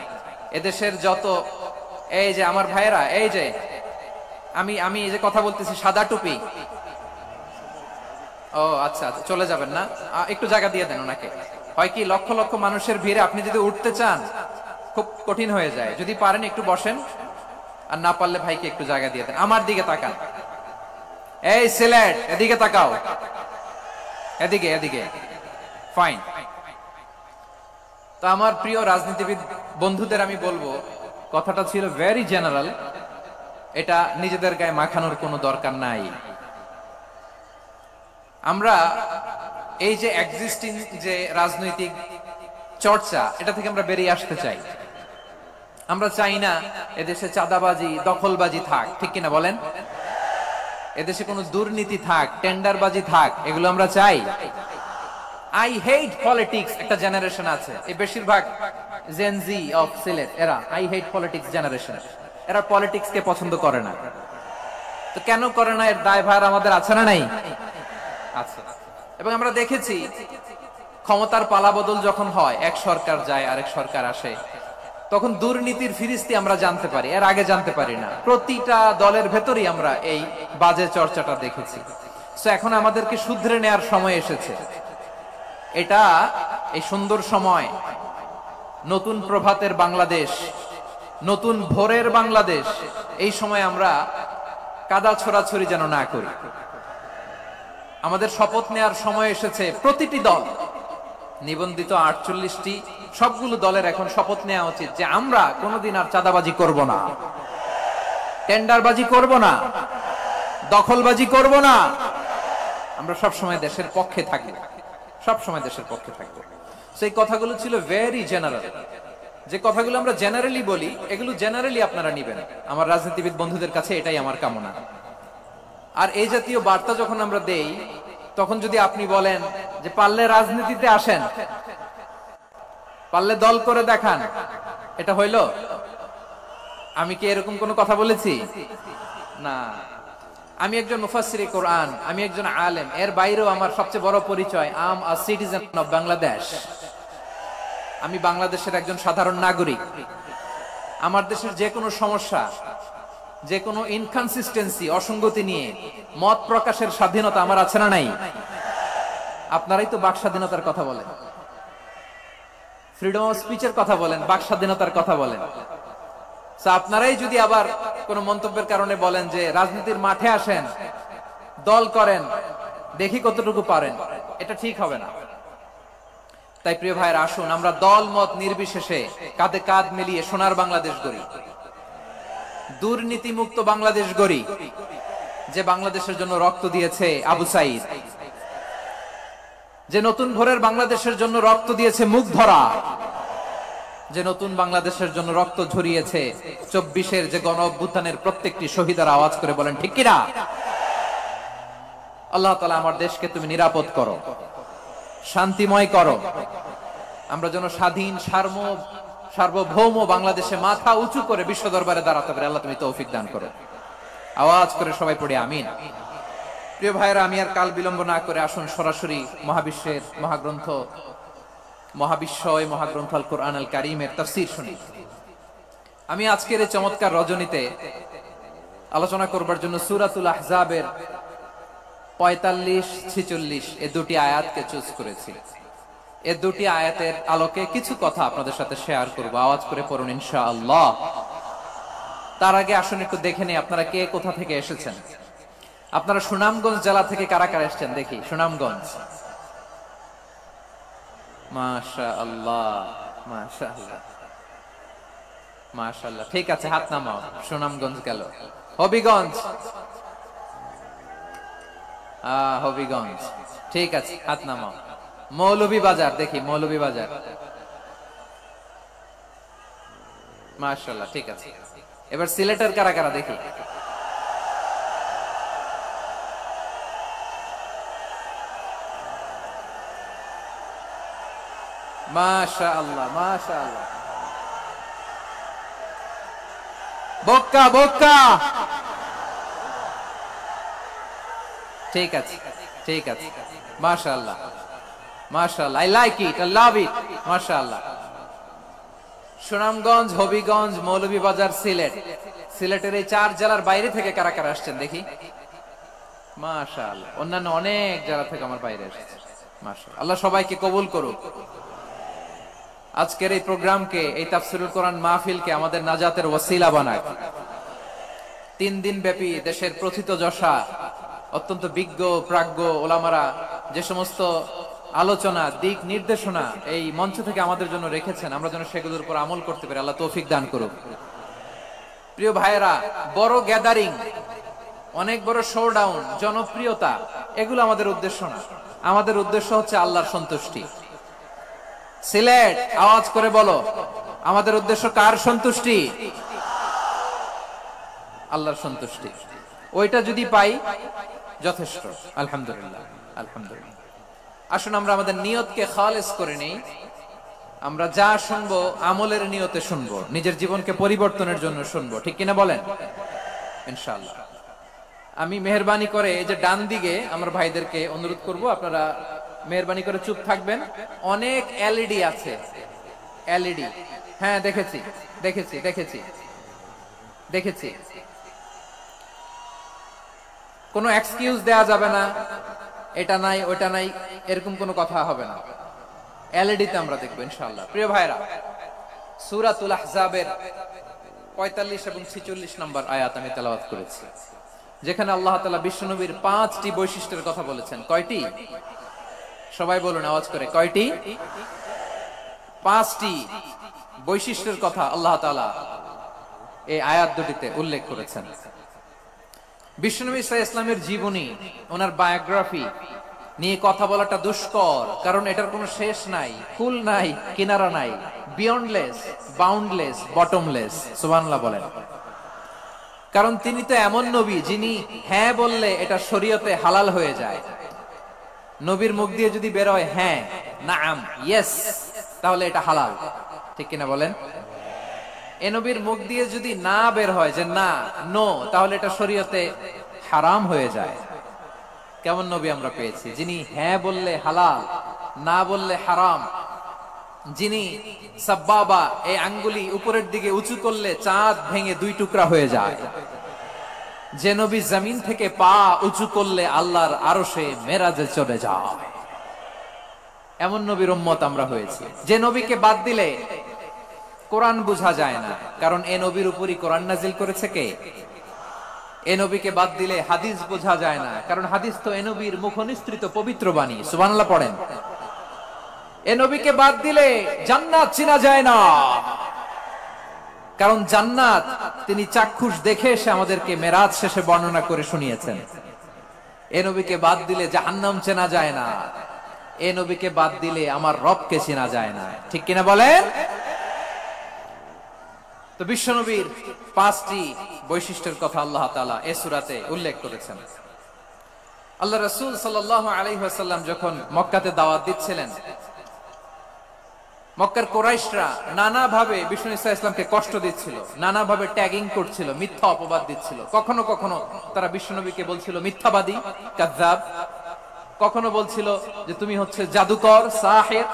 এদেশের যত এই যে আমার ভাইয়েরা, এই যে আমি এই যে কথা বলতেছি, সাদা টুপি, ও আচ্ছা আচ্ছা, চলে যাবেন না, একটু জায়গা দিয়ে দেন ওনাকে। হয় কি, লক্ষ লক্ষ মানুষের ভিড়ে আপনি যদি উঠতে চান খুব কঠিন হয়ে যায়। যদি পারেন একটু বসেন, আর না পারলে ভাইকে একটু জায়গা দিয়ে দেন। আমার দিকে তাকান, এই সিলেট, এদিকে তাকাও, এদিকে এদিকে, ফাইন। তো আমার প্রিয় রাজনীতিবিদ বন্ধুদের আমি বলবো, কথাটা ছিল ভেরি জেনারেল, এটা নিজেদের গায়ে মাখানোর কোনো দরকার নাই। আমরা এই যে এক্সিস্টিং যে রাজনৈতিক চর্চা, এটা থেকে আমরা বেরিয়ে আসতে চাই। আমরা চাই না এদেশে চাঁদাবাজি, দখলবাজি থাক, ঠিক কিনা বলেন? এদেশে কোনো দুর্নীতি থাক, টেন্ডারবাজি থাক, এগুলো আমরা চাই। আই হেট পলিটিক্স একটা জেনারেশন আছে, এই বেশিরভাগ জেনজি অফ সিলেট, এরা আই হেট পলিটিক্স জেনারেশন। এরা পলিটিক্স কে পছন্দ করে না। তো কেন করে না, এর দায়ভার আমাদের আছে না নাই? আছে। এবং আমরা দেখেছি ক্ষমতার পালাবদল যখন হয়, এক সরকার যায় আরেক সরকার আসে, তখন দুর্নীতির ফিরিস্তি আমরা জানতে পারি, এর আগে জানতে পারি না। প্রতিটা দলের ভেতরই আমরা এই বাজে চর্চাটা দেখেছি। সো এখন আমাদেরকে শুধরে নেয়ার সময় এসেছে। এটা এই সুন্দর সময়, নতুন প্রভাতের বাংলাদেশ, নতুন ভোরের বাংলাদেশ, এই সময় আমরা কাদা ছোড়াছড়ি যেন না করি। আমাদের শপথ নেয়ার সময় এসেছে। প্রতিটি দল, নিবন্ধিত 48টি সবগুলো দলের এখন শপথ নেওয়া উচিত যে আমরা কোনোদিন আর চাঁদাবাজি করব না, টেন্ডারবাজি করব না, দখলবাজি করব না। আমরা সবসময় দেশের পক্ষে থাকবো, সবসময় দেশের পক্ষে থাকবো। সেই কথাগুলো ছিল ভেরি জেনারেল। যে কথাগুলো আমরা জেনারেলি বলি, এগুলো জেনারেলি আপনারা নিবেন। আমার রাজনীতিবিদ বন্ধুদের কাছে এটাই আমার কামনা। আর এই জাতীয় বার্তা যখন আমরা দেই, তখন যদি আপনি বলেন যে পারলে রাজনীতিতে আসেন, পারলে দল করে দেখান, এটা হইল? আমি কি এরকম কোনো কথা বলেছি? না। আমি একজন মুফাসসিরে কোরআন, আমি একজন আলেম, এর বাইরেও আমার সবচেয়ে বড় পরিচয় আম আ সিটিজেন অফ বাংলাদেশ। আমি বাংলাদেশের একজন সাধারণ নাগরিক। আমার দেশের যে কোনো সমস্যা, যে কোনো ইনকনসিস্টেন্সি, অসঙ্গতি নিয়ে মত প্রকাশের স্বাধীনতা আমার আছে না নাই? আপনারাই তো বাক স্বাধীনতার কথা বলেন, ফ্রিডম অফ স্পিচের কথা বলেন, বাক স্বাধীনতার কথা বলেন। আপনারাই যদি আবার কোন মন্তব্যের কারণে বলেন যে রাজনীতির মাঠে আসেন, দল করেন, দেখি কতটুকু পারেন, এটা ঠিক হবে না। তাই প্রিয় ভাইয়ের, আসুন আমরা দল মত নির্বিশেষে কাঁধে কাঁধ মিলিয়ে সোনার বাংলাদেশ গড়ি, দুর্নীতি মুক্ত বাংলাদেশ গড়ি, যে বাংলাদেশের জন্য রক্ত দিয়েছে আবু সাইদ, যে নতুন ভোরের বাংলাদেশের জন্য রক্ত দিয়েছে মুখ ধরা, যে নতুন বাংলাদেশের জন্য রক্ত ঝরিয়েছে 24-এর যে গণ অভ্যুত্থানের প্রত্যেকটি শহীদের। আওয়াজ করে বলেন ঠিক কিনা? আল্লাহ তাআলা আমার দেশকে তুমি নিরাপদ করো, শান্তিময় করো। আমরা যেন স্বাধীন সার্বভৌম বাংলাদেশে মাথা উঁচু করে বিশ্ব দরবারে দাঁড়াতে পারি। আল্লাহ তুমি তৌফিক দান করো। আওয়াজ করে সবাই পড়ি আমিন। প্রিয় ভাইয়েরা, আমি আর কাল বিলম্ব না করে আসুন সরাসরি মহাবিশ্বের মহাগ্রন্থ, মহাগ্রন্থ আল কোরআন আল কারীমের তাফসীর শুনি। আমি আজকের এই চমৎকার রজনীতে আলোচনা করবার জন্য সূরাতুল আহজাবের 45-46 এই দুটি আয়াতকে চুজ করেছি। এই দুটি আয়াতের আলোকে কিছু কথা আপনাদের সাথে শেয়ার করব। আওয়াজ করে পড়ুন ইনশাআল্লাহ। তার আগে আসুন একটু দেখে নেই আপনারা কে কোথা থেকে এসেছেন। আপনারা সুনামগঞ্জ জেলা থেকে কারা কারা এসেছেন দেখি। সুনামগঞ্জ, মাশাআল্লাহ মাশাআল্লাহ মাশাআল্লাহ। ঠিক আছে, হাত নামাও। সুনামগঞ্জ গেল। হবিগঞ্জ, হবিগঞ্জ, ঠিক আছে, হাত নামাও। মৌলভীবাজার দেখি, মৌলভীবাজার, মাশাআল্লাহ, ঠিক আছে। এবার সিলেটের কারা কারা দেখি। মাশাআল্লাহ মাশাআল্লাহ। বক্কা বক্কা, ঠিক আছে ঠিক আছে, মাশাআল্লাহ মাশাআল্লাহ, I like it, I love it, মাশাআল্লাহ। সুনামগঞ্জ, হবিগঞ্জ, মৌলভীবাজার, সিলেট। সিলেটের এই 4 জেলার বাইরে থেকে কারা কারা আসছেন দেখি। মাশাআল্লাহ, অন্যান্য অনেক জেলা থেকে আমার বাইরে এসেছে। মাশাআল্লাহ, আল্লাহ সবাইকে কবুল করুক। আজকের এই প্রোগ্রামকে, এই তাফসীরুল কোরআন মাহফিলকে আমাদের নাজাতের ওয়াসিলা বানাক। 3 দিন ব্যাপী দেশের প্রথিতযশা অত্যন্ত বিজ্ঞ প্রাজ্ঞ ওলামারা যে সমস্ত আলোচনা, দিক নির্দেশনা এই মঞ্চ থেকে আমাদের জন্য রেখেছেন, আমরা যেন সেগুলোর উপর আমল করতে পারি। আল্লাহ তৌফিক দান করুক। প্রিয় ভাইয়েরা, বড় গ্যাদারিং, অনেক বড় শোডাউন, জনপ্রিয়তা, এগুলো আমাদের উদ্দেশ্য না। আমাদের উদ্দেশ্য হচ্ছে আল্লাহর সন্তুষ্টি। সিলেট, আওয়াজ করে বলো, আমাদের উদ্দেশ্য কার সন্তুষ্টি? আল্লাহর সন্তুষ্টি। ওইটা যদি পাই যথেষ্ট। আলহামদুলিল্লাহ আলহামদুলিল্লাহ। আসুন আমরা আমাদের নিয়তকে খালেস করে নেই। আমরা যা শুনবো আমলের নিয়তে শুনবো, নিজের জীবনকে পরিবর্তনের জন্য শুনবো, ঠিক কিনা বলেন? ইনশাআল্লাহ। আমি মেহেরবানি করে এই যে ডান দিকে আমার ভাইদেরকে অনুরোধ করব, আপনারা মেহেরবানি করে চুপ থাকবেন। অনেক এলইডি আছে, এলইডি, হ্যাঁ দেখেছি দেখেছি দেখেছি দেখেছি। কোনো এক্সকিউজ দেয়া যাবে না, এটা নাই ওটা নাই, এরকম কোনো কথা হবে না। এলইডিতে আমরা দেখবো ইনশাআল্লাহ। প্রিয় ভাইরা, সূরাতুল আহজাবের 45 এবং 46 নম্বর আয়াত আমি তেলাওয়াত করেছি, যেখানে আল্লাহ তাআলা বিশ্বনবীর 5টি বৈশিষ্ট্যের কথা বলেছেন। কয়টি? সবাই বলুন আওয়াজ করে, কয়টি? পাঁচটি বৈশিষ্ট্যের কথা আল্লাহ তাআলা এই আয়াত দুটিতে উল্লেখ করেছেন। বিশ্বনবী সাল্লাল্লাহু আলাইহি ইসলামের জীবনী, ওনার বায়োগ্রাফি নিয়ে কথা বলাটা দুষ্কর, কারণ এটার কোনো শেষ নাই, কুল নাই, কিনারা নাই, বিয়ন্ডলেস, বাউন্ডলেস, বটমলেস। সুবহানাল্লাহ বলেন। কারণ তিনি তো এমন নবী যিনি হ্যাঁ বললে এটা শরীয়তে হালাল হয়ে যায়। নবীর মুখ দিয়ে যদি বের হয় হ্যাঁ, নাআম, ইয়েস, তাহলে এটা হালাল, ঠিক কিনা বলেন? এ নবীর মুখ দিয়ে যদি না বের হয় যে না, নো, তাহলে এটা শরীয়তে হারাম হয়ে যায়। কেমন নবী আমরা পেয়েছি, যিনি হ্যাঁ বললে হালাল, না বললে হারাম, যিনি সাব্বাবা, এই আঙ্গুলি উপরের দিকে উঁচু করলে চাঁদ ভেঙে দুই টুকরা হয়ে যায়, যে নবী জমিন থেকে পা উঁচু করলে আল্লাহর আরশে মেরাজে চলে যায়, এমন নবীর উম্মত আমরা হয়েছি। যে নবীকে বাদ দিলে কোরআন বোঝা যায় না, কারণ এ নবীর উপরই কোরআন নাজিল করেছে কে? এ নবীকে বাদ দিলে হাদিস বোঝা যায় না, কারণ হাদিস তো এ নবীর মুখনিসৃত পবিত্র বাণী। সুবহানাল্লাহ পড়েন। এ নবীকে বাদ দিলে জান্নাত চিনা যায় না, কারণ জান্নাত তিনি চাক্ষুষ দেখে এসে আমাদেরকে মেরাজ শেষে বর্ণনা করে শুনিয়েছেন। এ নবীকে বাদ দিলে জাহান্নাম চেনা যায় না, এ নবীকে বাদ দিলে আমার রবকে চেনা যায় না, ঠিক কিনা বলেন? তো বিশ্বনবীর পাঁচটি বৈশিষ্ট্যের কথা আল্লাহ তাআলা এই সূরাতে উল্লেখ করেছেন। আল্লাহ রাসূল সাল্লাল্লাহু আলাইহি ওয়াসাল্লাম যখন মক্কাতে দাওয়াত দিচ্ছিলেন, মক্কার কুরাইশরা নানাভাবে বিষ্ণু ইসা ইসলামকে কষ্ট দিচ্ছিল, নানাভাবে ট্যাগিং করছিল, মিথ্যা অপবাদ দিচ্ছিল। কখনো কখনো তারা বিশ্বনবীকে বলছিল মিথ্যাবাদী, কাযযাব। কখনো বলছিল যে তুমি হচ্ছে জাদুকর, সাহির।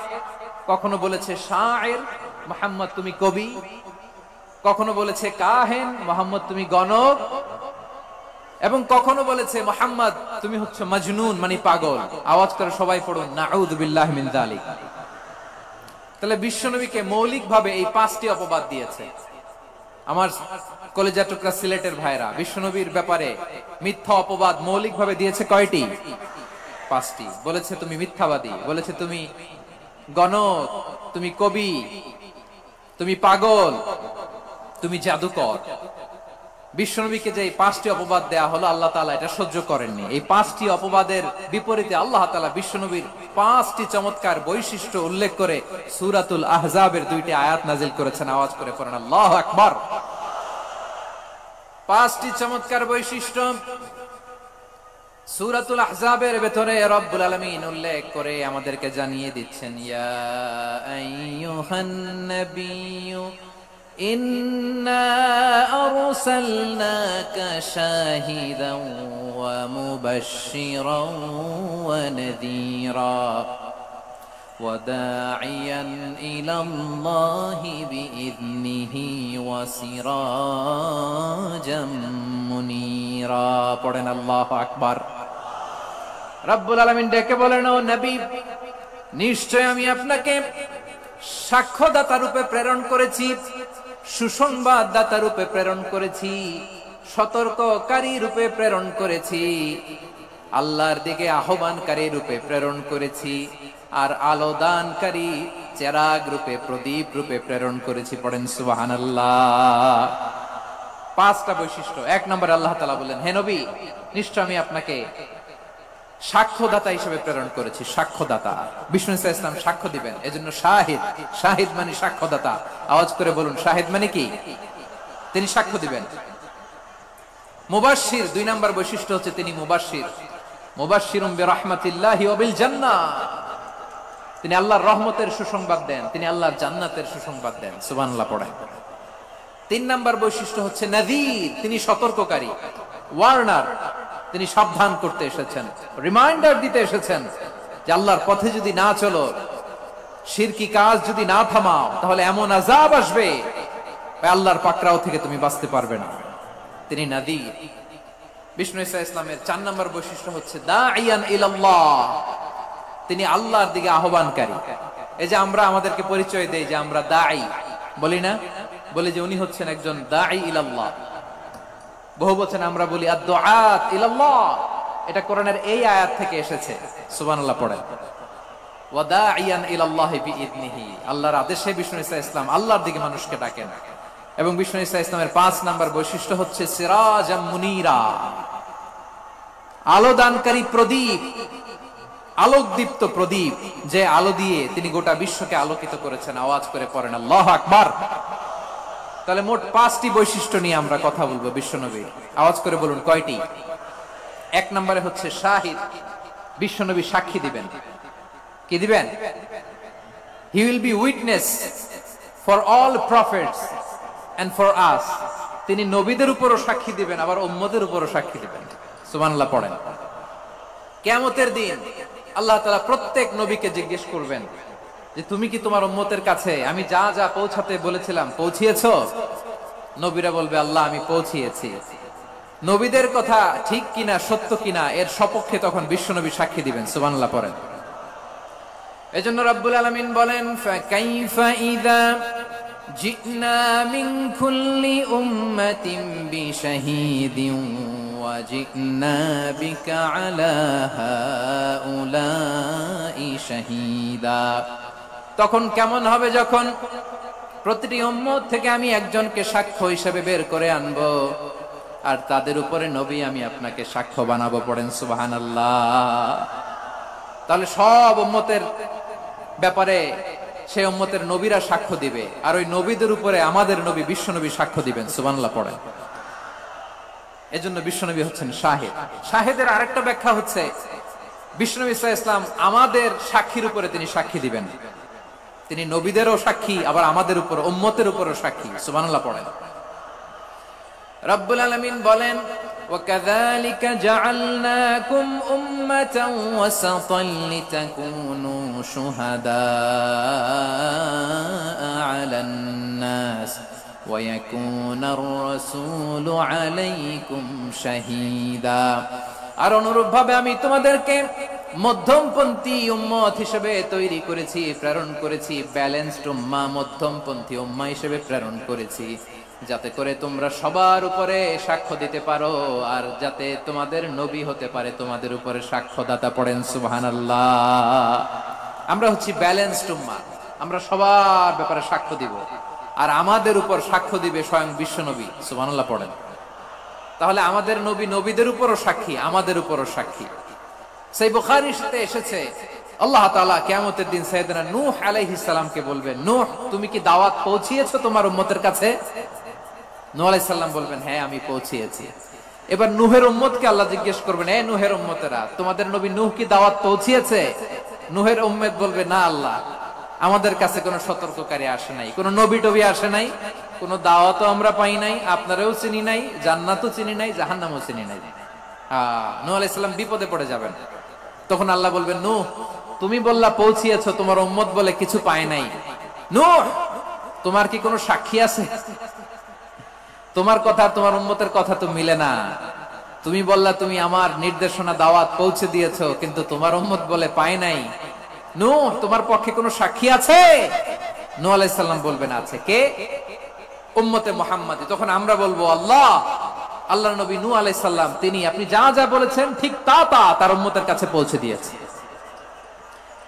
কখনো বলেছে শায়ের, মুহাম্মদ তুমি কবি। কখনো বলেছে কাহেন, মুহাম্মদ তুমি গণক। এবং কখনো বলেছে মুহাম্মদ তুমি হচ্ছে মজনুন, মানে পাগল। আওয়াজ করে সবাই পড়ুন নাউযু বিল্লাহি মিন যালিক। তাহলে বিশ্বনবীকে মৌলিকভাবে এই পাঁচটি অপবাদ দিয়েছে। আমার কলেজা টুকরা সিলেটের ভাইরা, বিশ্বনবীর ব্যাপারে মিথ্যা অপবাদ মৌলিকভাবে দিয়েছে কয়টি? পাঁচটি। বলেছে তুমি মিথ্যাবাদী, বলেছে তুমি গণক, তুমি কবি, তুমি পাগল, তুমি জাদুকর। বিশ্বনবীকে যে পাঁচটি অপবাদ দেয়া হলো, আল্লাহ তাআলা এটা সহ্য করেননি। এই পাঁচটি অপবাদের বিপরীতে আল্লাহ তাআলা বিশ্বনবীর পাঁচটি চমৎকার বৈশিষ্ট্য উল্লেখ করে সূরাতুল আহজাবের দুইটি আয়াত নাজিল করেছেন। আওয়াজ করে পড়েন আল্লাহু আকবার। পাঁচটি চমৎকার বৈশিষ্ট্য সূরাতুল আহজাবের ভেতরে রব্বুল আলামিন উল্লেখ করে আমাদেরকে জানিয়ে দিচ্ছেন, ইয়া আইয়ুহান নাবিয়্যু ইন্না আরসালনাকা শাহিদান ওয়া মুবাশশিরান ওয়া নাযীরা ওয়া দাঈয়ান ইলাল্লাহি বিইذনিহি ওয়া সিরাজাম মুনীরা। পড়েন আল্লাহু আকবার। রব্বুল আলামিন ডেকে বলেন, ও নবী, নিশ্চয় আমি আপনাকে সাক্ষ্যদাতা রূপে প্রেরণ করেছি, সুসংবাদদাতা রূপে প্রেরণ করেছি, সতর্ককারী রূপে প্রেরণ করেছি, আল্লাহর দিকে আহ্বানকারী রূপে প্রেরণ করেছি, আর আলোদানকারী চেরাগ রূপে, প্রদীপ রূপে প্রেরণ করেছি। পড়েন সুবহানাল্লাহ। পাঁচটা বৈশিষ্ট্য। এক নম্বরে আল্লাহ তাআলা বলেন, হে নবী, নিশ্চয় আমি আপনাকে সাক্ষ্যদাতা হিসেবে প্রেরণ করেছি। সাক্ষ্যদাতা, বিষ্ণু ইসলাম সাক্ষ্য দিবেন, এজন্য শাহিদ। শাহিদ মানে সাক্ষ্যদাতা। আওয়াজ করে বলুন, শাহিদ মানে কি? তিনি সাক্ষ্য দিবেন। মুবাশশির, দুই নাম্বার বৈশিষ্ট্য হচ্ছে তিনি মুবাশশির। মুবাশশিরুম বিরাহমাতিল্লাহি ওয়া বিল জান্নাহ। তিনি আল্লাহর রহমতের সুসংবাদ দেন, তিনি আল্লাহর জান্নাতের সুসংবাদ দেন। সুবহানাল্লাহ পড়েন। তিন নাম্বার বৈশিষ্ট্য হচ্ছে নাযীর, তিনি সতর্ককারী, ওয়ার্নার। তিনি সাবধান করতে এসেছেন, রিমাইন্ডার দিতে এসেছেন যে আল্লাহর পথে যদি না চলো, শিরকি কাজ যদি না থামাও, তাহলে এমন আযাব আসবে আল্লাহর পাকড়াও থেকে তুমি বাঁচতে পারবে না। তিনি নাযীর। বিষ্ণু ঈসা ইসলামের চার নম্বর বৈশিষ্ট্য হচ্ছে দাঈয়ান ইলাল্লাহ, তিনি আল্লাহর দিকে আহ্বানকারী। এই যে আমরা আমাদেরকে পরিচয় দেই যে আমরা দাঈ, বলি না? বলি যে উনি হচ্ছেন একজন দাঈ ইলাল্লাহ। বহু বচন আমরা বলি আদ-দুআত ইলাল্লাহ। এটা কোরআনের এই আয়াত থেকে এসেছে। সুবহানাল্লাহ পড়েন। ওয়া দাঈয়ান ইলাল্লাহি বিইذনিহি, আল্লাহর আদেশে বিষ্ণু ঈসা ইসলাম আল্লাহর দিকে মানুষকে ডাকেন। এবং বিষ্ণু ঈসা ইসলামের 5 নাম্বার বৈশিষ্ট্য হচ্ছে সিরাজাম মুনীরা, আলোদানকারী প্রদীপ, আলোকদীপ্ত প্রদীপ, যে আলো দিয়ে তিনি গোটা বিশ্বকে আলোকিত করেছেন। আওয়াজ করে পড়েন আল্লাহু আকবার। তাহলে মোট 5টি বৈশিষ্ট্য নিয়ে আমরা কথা বলবো বিশ্বনবীর। আওয়াজ করে বলুন কয়টি? 1 নম্বরে হচ্ছে শাহিদ, বিশ্বনবী সাক্ষী দিবেন। কি দিবেন? He will be witness for all prophets and for us. তিনি নবীদের উপরও সাক্ষী দিবেন, আবার উম্মতের উপরও সাক্ষী দিবেন। সুবহানাল্লাহ পড়েন। কিয়ামতের দিন আল্লাহ তাআলা প্রত্যেক নবীকে জিজ্ঞেস করবেন যে তুমি কি তোমার উম্মতের কাছে আমি যা যা পৌঁছাতে বলেছিলাম পৌঁছিয়েছো? নবীরা বলবে আল্লাহ আমি পৌঁছিয়েছি। নবীদের কথা ঠিক কিনা, সত্য কিনা, এর সপক্ষে তখন বিশ্বনবী সাক্ষী দিবেন। সুবহানাল্লাহ পড়েন। এজন্য রব্বুল আলামিন বলেন ফাকাইফা ইযা জিনা মিন কুল্লি উম্মাতিন বিশাহীদিন ওয়া জিনা বিকা আলা হাউলাই শাহীদা। তখন কেমন হবে যখন প্রতিটি উম্মত থেকে আমি একজনকে সাক্ষ্য হিসেবে বের করে আনবো, আর তাদের উপরে নবী আমি আপনাকে সাক্ষ্য বানাবো। পড়েন সুবহানাল্লাহ। তাহলে সব উম্মতের ব্যাপারে সেই উম্মতের নবীরা সাক্ষ্য দিবে, আর ওই নবীদের উপরে আমাদের নবী বিশ্বনবী সাক্ষ্য দিবেন। সুবহানাল্লাহ পড়েন। এজন্য বিশ্বনবী হচ্ছেন শাহিদ। শাহিদের আরেকটা ব্যাখ্যা হচ্ছে বিশ্বনবী সাল্লাল্লাহু আলাইহি ওয়াসাল্লাম আমাদের সাক্ষীর উপরে তিনি সাক্ষী দিবেন। তিনি নবীদেরও সাক্ষী, আবার আমাদের উপর উম্মতের উপরও সাক্ষী। সুবহানাল্লাহ পড়েন। রব্বুল আলামিন বলেন وَكَذَلِكَ جَعَلْنَاكُمْ أُمَّةً وَسَطًا لِتَكُونُوا شُهَدَاءَ عَلَى النَّاسِ وَيَكُونَ الرَّسُولُ عَلَيْكُمْ شَهِيدًا। আর অনুরূপভাবে আমি তোমাদেরকে মধ্যমপন্থী উম্মত হিসেবে তৈরি করেছি, প্রেরণ করেছি। ব্যালেন্সড উম্মাহ, মধ্যমপন্থী উম্মাহ হিসেবে প্রেরণ করেছি, যাতে করে তোমরা সবার উপরে সাক্ষ্য দিতে পারো, আর যাতে তোমাদের নবী হতে পারে তোমাদের উপরে সাক্ষ্যদাতা। পড়েন সুবহানাল্লাহ। আমরা হচ্ছি ব্যালেন্সড উম্মাহ, আমরা সবার ব্যাপারে সাক্ষ্য দিব, আর আমাদের উপর সাক্ষ্য দিবে স্বয়ং বিশ্বনবী। সুবহানাল্লাহ পড়েন। তাহলে আমাদের নবী নবীদের উপরও সাক্ষী, আমাদের উপরও সাক্ষী। সেই বুখারীর সাথে এসেছে আল্লাহ তাআলা কিয়ামতের দিন সাইয়েদনা নূহ আলাইহিস সালামকে বলবেন, নূহ তুমি কি দাওয়াত পৌঁছিয়েছো তোমার উম্মতের কাছে? নূহ আলাইহিস সালাম বলবেন হ্যাঁ আমি পৌঁছিয়েছি। এবার নূহের উম্মতকে আল্লাহ জিজ্ঞেস করবেন, এ নূহের উম্মতেরা তোমাদের নবী নূহ কি দাওয়াত পৌঁছিয়েছে? নূহের উম্মত বলবে না আল্লাহ, আমাদের কাছে কোনো সতর্ককারী আসে নাই, কোনো নবী টবি আসে নাই, কোনো দাওয়াতও আমরা পাই নাই, আপনারাও চিনি নাই, জান্নাতও চিনি নাই, জাহান্নামও চিনি নাই। নূহ আলাইহিস সালাম বিপদে পড়ে যাবেন। তখন আল্লাহ বলবেন নূহ তুমি বললা পৌঁছিয়েছো, তোমার উম্মত বলে কিছু পায় নাই। নূহ তোমার কি কোনো সাক্ষী আছে? তোমার কথা তোমার উম্মতের কথা তো মিলে না। তুমি বললা তুমি আমার নির্দেশনা দাওয়াত পৌঁছে দিয়েছো, কিন্তু তোমার উম্মত বলে পায় নাই। নূহ তোমার পক্ষে কোনো সাক্ষী আছে? নূহ আলাইহিস সালাম বলবেন আছে। কে? উম্মতে মুহাম্মাদী। তখন আমরা বলবো আল্লাহ, আল্লাহর নবী নূহ আলাইহিস সালাম তিনি আপনি যা যা বলেছেন ঠিক তা তা তার উম্মতের কাছে পৌঁছে দিয়েছে।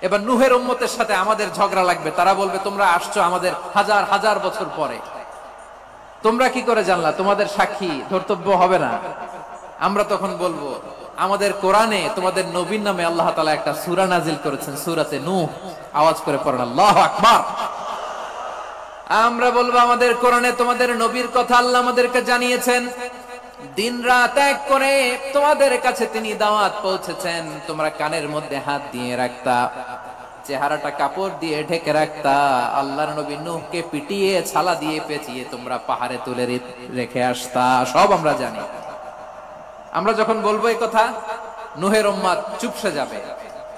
এবার নূহের উম্মতের সাথে আমাদের ঝগড়া লাগবে। তারা বলবে তোমরা আসছো আমাদের হাজার হাজার বছর পরে, তোমরা কি করে জানলা? তোমাদের সাক্ষী ধর্তব্য হবে না। আমরা তখন বলবো আমাদের কোরআনে তোমাদের নবীর নামে আল্লাহ তাআলা একটা সূরা নাজিল করেছেন, সূরাতে নূহ। আওয়াজ করে পড়েন আল্লাহু আকবার। আমরা বলবো আমাদের কোরআনে তোমাদের নবীর কথা আল্লাহ আমাদেরকে জানিয়েছেন, দিন রাত এক করে তোমাদের কাছে তিনি দাওয়াত পৌঁছেছেন। তোমরা কানের মধ্যে হাত দিয়ে রাখতা, চেহারাটা কাপড় দিয়ে ঢেকে রাখতা, আল্লাহর নবী নূহকে পিটিয়ে ছালা দিয়ে পেঁচিয়ে তোমরা পাহাড়ে তুলে রেখে আসতা। সব আমরা জানি। আমরা যখন বলবো এই কথা, নূহের উম্মত চুপসে যাবে।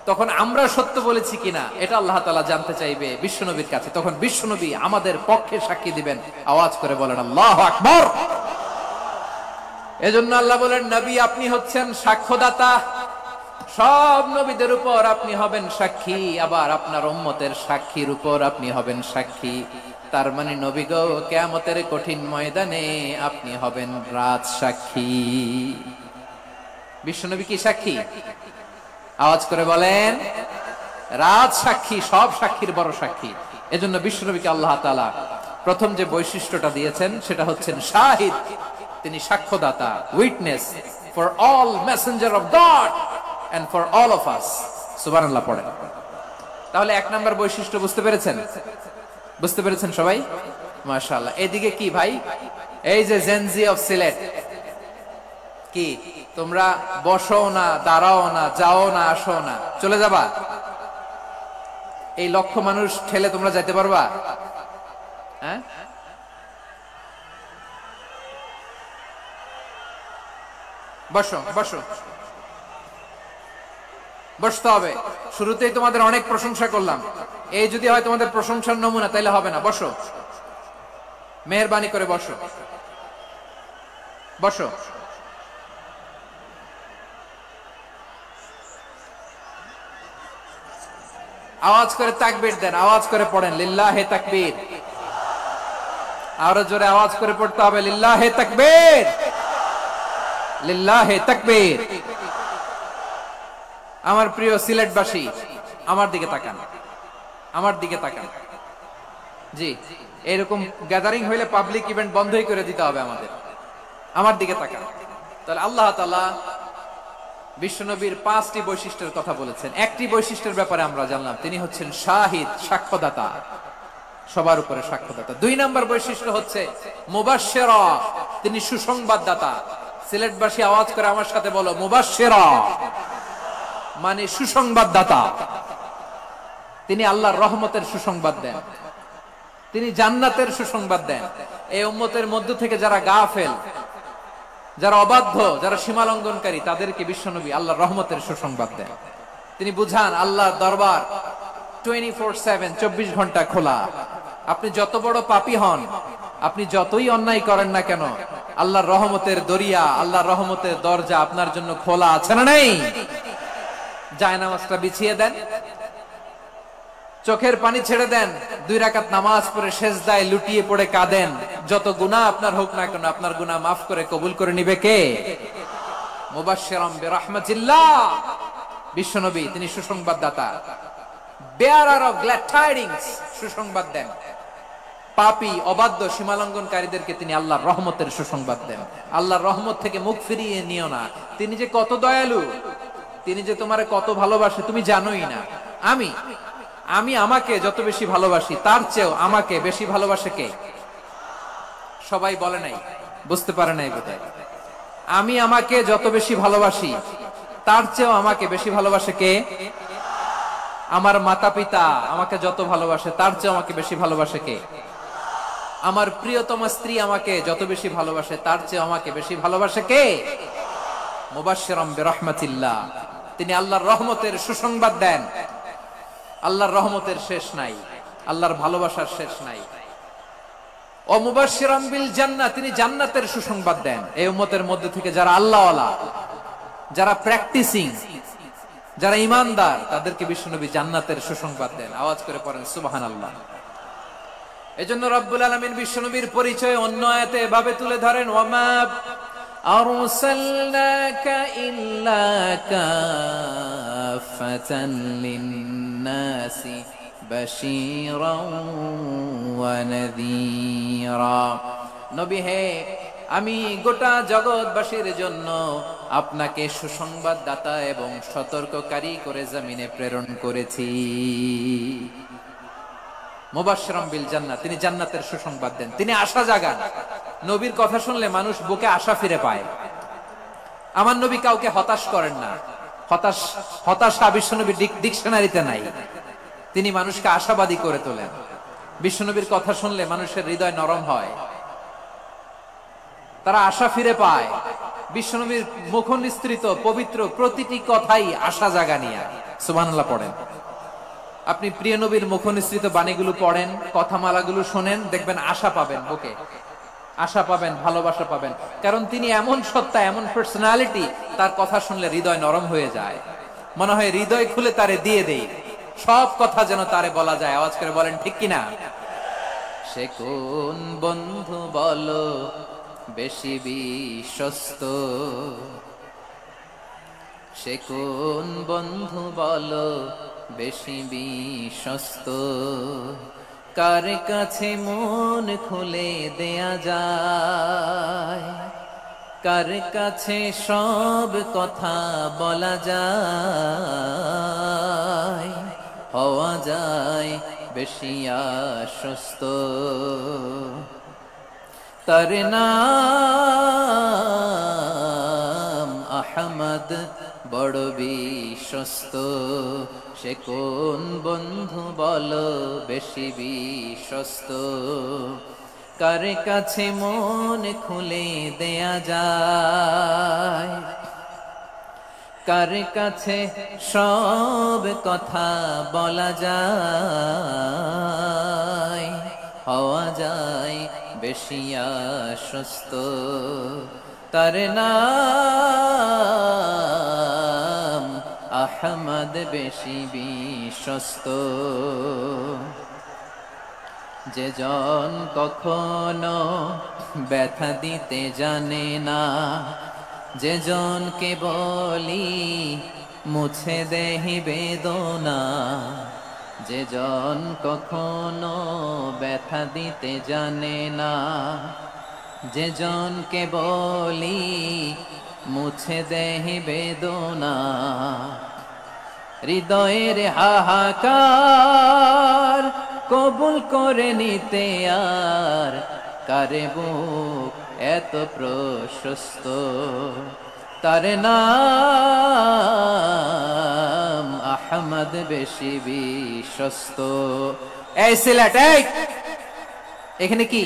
তখন আমরা সত্য বলেছি কিনা এটা আল্লাহ তাআলা জানতে চাইবে বিশ্বনবীর কাছে। তখন বিশ্বনবী আমাদের পক্ষে সাক্ষী দিবেন। আওয়াজ করে বলেন আল্লাহু আকবার। এজন্য আল্লাহ বলেন নবী আপনি হচ্ছেন সাক্ষ্যদাতা, সব নবীদের উপর আপনি হবেন সাক্ষী, আবার আপনার উম্মতের সাক্ষীর উপর আপনি হবেন সাক্ষী। তার মানে নবী গো কিয়ামতের কঠিন ময়দানে আপনি হবেন রাজ সাক্ষী। বিশ্বনবী কি সাক্ষী? আওয়াজ করে বলেন রাজ সাক্ষী, সব সাক্ষীর বড় সাক্ষী। এজন্য বিশ্বনবীকে আল্লাহ তাআলা প্রথম যে বৈশিষ্ট্যটা দিয়েছেন সেটা হচ্ছেন শাহিদ। তিনি সাক্ষ্যদাতা, witness for all messenger of God and for all of us. সুবহানাল্লাহ পড়েন। তাহলে এক নাম্বার বৈশিষ্ট্য বুঝতে পেরেছেন? বুঝতে পেরেছেন সবাই? মাশাআল্লাহ। এদিকে কি ভাই, এই যে জেনজি অফ সিলেট, কি তোমরা বসো না, দাঁড়াও না, যাও না, আসো না, চলে যাবা? এই লক্ষ মানুষ ঠেলে তোমরা যাইতে পারবা? হ্যাঁ, বসো বসো, বসতে হবে। শুরুতেই তোমাদের অনেক প্রশংসা করলাম, এই যদি হয় তোমাদের প্রশংসার নমুনা তাইলে হবে না। বসো, মেহেরবানি করে বসো, বসো। আওয়াজ করে তাকবীর দেন, আওয়াজ করে পড়েন লিল্লাহে তাকবীর। আরো জোরে আওয়াজ করে পড়তে হবে লিল্লাহে তাকবীর, লিল্লাহে তাকবীর। আমার প্রিয় সিলেটবাসী, আমার দিকে তাকান, আমার দিকে তাকান। জি, এরকম গ্যাদারিং হইলে পাবলিক ইভেন্ট বন্ধই করে দিতে হবে আমাদের। আমার দিকে তাকান। তাহলে আল্লাহ তাআলা বিশ্বনবীর 5টি বৈশিষ্ট্যের কথা বলেছেন। একটি বৈশিষ্ট্যের ব্যাপারে আমরা জানলাম, তিনি হচ্ছেন শাহিদ, সাক্ষ্যদাতা, সবার উপরে সাক্ষ্যদাতা। 2 নম্বর বৈশিষ্ট্য হচ্ছে মুবাশশিরা, তিনি সুসংবাদদাতা। সিলেটবাসী আওয়াজ করে আমার সাথে বলো, মুবাশশিরা মানে সুসংবাদদাতা। তিনি আল্লাহর রহমতের সুসংবাদ দেন, তিনি জান্নাতের সুসংবাদ দেন। এই উম্মতের মধ্য থেকে যারা গাফেল, যারা অবাধ্য, যারা সীমালঙ্ঘনকারী, তাদেরকে বিশ্বনবী আল্লাহর রহমতের সুসংবাদ দেন। তিনি বুঝান আল্লাহর দরবার 24/7, 24 ঘন্টা খোলা। আপনি যত বড় পাপী হন, আপনি যতই অন্যায় করেন না কেন, আল্লাহর রহমতের দরিয়া, আল্লাহর রহমতের দরজা আপনার জন্য খোলা আছে না নেই? জায়নামাজটা বিছিয়ে দেন, চোখের পানি ছেড়ে দেন, 2 রাকাত নামাজ পড়ে সেজদায় লুটিয়ে পড়ে কাঁদেন। যত গুনাহ আপনার হোক না কেন, আপনার গুনাহ মাফ করে কবুল করে নিবে কে? মুবাশশিরাম বিরাহমাতিল্লাহ। বিশ্বনবী তিনি সুসংবাদদাতা, বেয়ারার অফ গ্ল্যাড টাইডিংস, সুসংবাদ দেন। পাপী, অবাধ্য, সীমালঙ্ঘনকারীদেরকে তিনি আল্লাহর রহমতের সুসংবাদ দেন। আল্লাহর রহমত থেকে মুখ ফিরিয়ে নিও না। তিনি যে কত দয়ালু, তিনি যে তোমারে কত ভালোবাসে তুমি জানোই না। আমি আমাকে যত বেশি ভালোবাসি, তার চেয়েও আমাকে বেশি ভালোবাসে কে? সবাই বলে নাই, বুঝতে পারে নাই বোধহয়। আমি আমাকে যত বেশি ভালোবাসি, তার চেয়েও আমাকে বেশি ভালোবাসে কে? আমার মাতা পিতা আমাকে যত ভালোবাসে, তার চেয়েও আমাকে বেশি ভালোবাসে কে? আমার প্রিয়তমা স্ত্রী আমাকে যত বেশি ভালোবাসে, তার চেয়েও আমাকে বেশি ভালোবাসে কে? মুবাশশিরাম বিরাহমাতিল্লাহ, তিনি আল্লাহর রহমতের সুসংবাদ দেন। আল্লাহর রহমতের শেষ নাই, আল্লাহর ভালোবাসার শেষ নাই। ও মুবাশশিরাম বিল জান্নাহ, তিনি জান্নাতের সুসংবাদ দেন। এই উম্মতের মধ্যে থেকে যারা আল্লাহওয়ালা, যারা প্র্যাকটিসিং, যারা ঈমানদার, তাদেরকে বিশ্বনবী জান্নাতের সুসংবাদ দেন। আওয়াজ করে পড়েন সুবহানাল্লাহ। এজন্য রব্বুল আলামিন বিশ্বনবীর পরিচয় অন্য আয়াতে এভাবে তুলে ধরেন, ওয়ামা আরসালনাকা ইল্লা কাফাতান লিন-নাসি বাশীরাও ওয়া নাযীরা। নবী হে, আমি গোটা জগৎবাসীর জন্য আপনাকে সুসংবাদদাতা এবং সতর্ককারী করে জমিনে প্রেরণ করেছি। মুবাশশিরাম বিল জান্নাহ, তিনি জান্নাতের সুসংবাদ দেন, তিনি আশা জাগান। নবীর কথা শুনলে মানুষ বুকে আশা ফিরে পায়। আমার নবী কাউকে হতাশ করেন না। হতাশা বিশ্বনবীর ডিকশনারিতে নাই। তিনি মানুষকে আশাবাদী করে তোলেন। বিশ্বনবীর কথা শুনলে মানুষের হৃদয় নরম হয়, তারা আশা ফিরে পায়। বিশ্বনবীর মুখ নিঃসৃত পবিত্র প্রতিটি কথাই আশা জাগানিয়া। সুবহানাল্লাহ পড়েন। আপনি প্রিয় নবীর মুখ নিঃসৃত বাণীগুলো পড়েন, কথামালাগুলো শোনেন, দেখবেন আশা পাবেন, বুকে আশা পাবেন, ভালোবাসা পাবেন। কারণ তিনি এমন সত্তা, এমন পার্সোনালিটি, তার কথা শুনলে হৃদয় নরম হয়ে যায়। মনে হয় হৃদয় খুলে তারে দিয়ে দেই, সব কথা যেন তারে বলা যায়। আওয়াজ করে বলেন ঠিক কিনা? সে কোন বন্ধু বলো বেশি বিশ্বস্ত, সে কোন বন্ধু বলো বেশি বিশ্বস্ত, কার কাছে মন খুলে দেয়া যায়, কার কাছে সব কথা বলা যায়, হওয়া যায় বেশি আশ্বস্ত। তার নাম আহমদ, বড় বিশ্বস্ত। সে কোন বন্ধু বলো বেশি বিশ্বস্ত, কার কাছে মন খুলে দেয়া যায়, কার কাছে সব কথা বলা যায়, হওয়া যায় বেশি আশ্বস্ত। তার নাম আহমদ, বেশি বিশ্বস্ত। যে জন কখনো ব্যথা দিতে জানে না, যে জনকে বলি মুছে দেহি বেদনা, যে জন কখনো ব্যথা দিতে জানে না, যে জনকে বলি মুছে দেহি বেদনা, হৃদয়ের হাহাকার কবুল করে নিতে আর কারে বুক এত প্রশস্ত। তার নাম আহমদ, বেশি বিশ্বস্ত। এই সিলেট, এই এখানে কি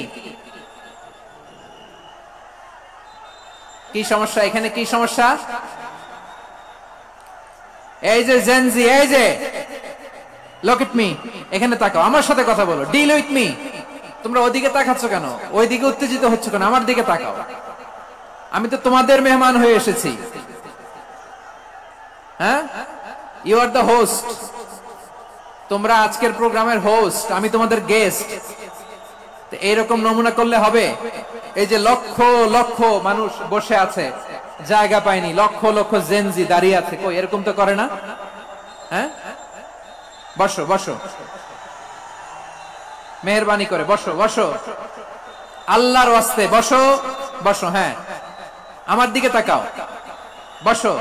কি সমস্যা? এখানে কি সমস্যা? এই যে জেনজি, এই যে লুক এট মি, এখানে তাকাও, আমার সাথে কথা বলো, ডিল উইথ মি। তোমরা ওদিকে তাকাচ্ছ কেন? ওইদিকে উত্তেজিত হচ্ছে কেন? আমার দিকে তাকাও, আমি তো তোমাদের মেহমান হয়ে এসেছি। হ্যাঁ, ইউ আর দ্য হোস্ট। তোমরা আজকের প্রোগ্রামের হোস্ট, আমি তোমাদের গেস্ট। এইরকম নমুনা করলে হবে? এই যে লক্ষ লক্ষ মানুষ বসে আছে, জায়গা পায়নি, লক্ষ লক্ষ জেনজি দাঁড়িয়ে আছে, কই এরকম তো করে না? হ্যাঁ, বসো বসো, মেহেরবানি করে বসো বসো, আল্লাহর ওয়াস্তে বসো বসো। হ্যাঁ, আমার দিকে তাকাও, বসো।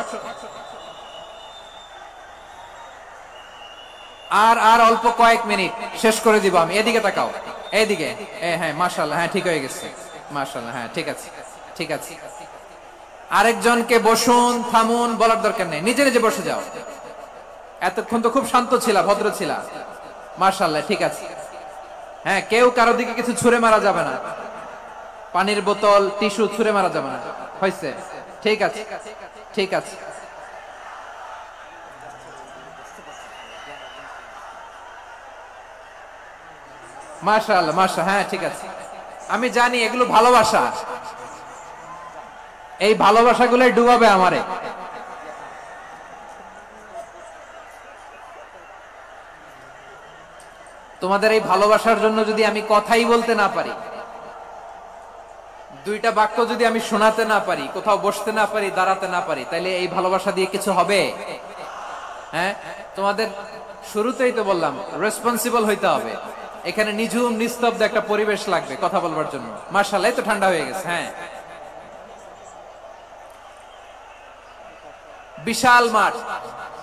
আর আর অল্প কয়েক মিনিট, শেষ করে দিব আমি। এদিকে তাকাও, এইদিকে। হ্যাঁ, মাশাআল্লাহ, হ্যাঁ ঠিক হয়ে গেছে, মাশাআল্লাহ, হ্যাঁ ঠিক আছে, ঠিক আছে। আরেকজনকে বসুন, থামুন বলার দরকার নেই, নিজে নিজে বসে যাও। এতক্ষণ তো খুব শান্ত ছিলা, ভদ্র ছিলা, মাশাআল্লাহ, ঠিক আছে। হ্যাঁ, কেউ কারো দিকে কিছু ছুঁড়ে মারা যাবে না, পানির বোতল, টিস্যু ছুঁড়ে মারা যাবে না, হয়েছে? ঠিক আছে, ঠিক আছে। মাশাআল্লাহ, মাশাআল্লাহ, হ্যাঁ ঠিক আছে। আমি জানি এগুলো ভালোবাসা, এই ভালোবাসাগুলোই ডুবাবে আমারে। তোমাদের এই ভালোবাসার জন্য যদি আমি কথাই বলতে না পারি, দুইটা বাক্য যদি আমি শোনাতে না পারি, কোথাও বসতে না পারি, দাঁড়াতে না পারি, তাহলে এই ভালোবাসা দিয়ে কিছু হবে? হ্যাঁ, তোমাদের শুরুতেই তো বললাম রেসপন্সিবল হইতে হবে। এখানে নিঝুম নিস্তব্ধ একটা পরিবেশ লাগবে কথা বলবার জন্য। মাশাআল্লাহ, তো ঠান্ডা হয়ে গেছে। হ্যাঁ, বিশাল মাঠ।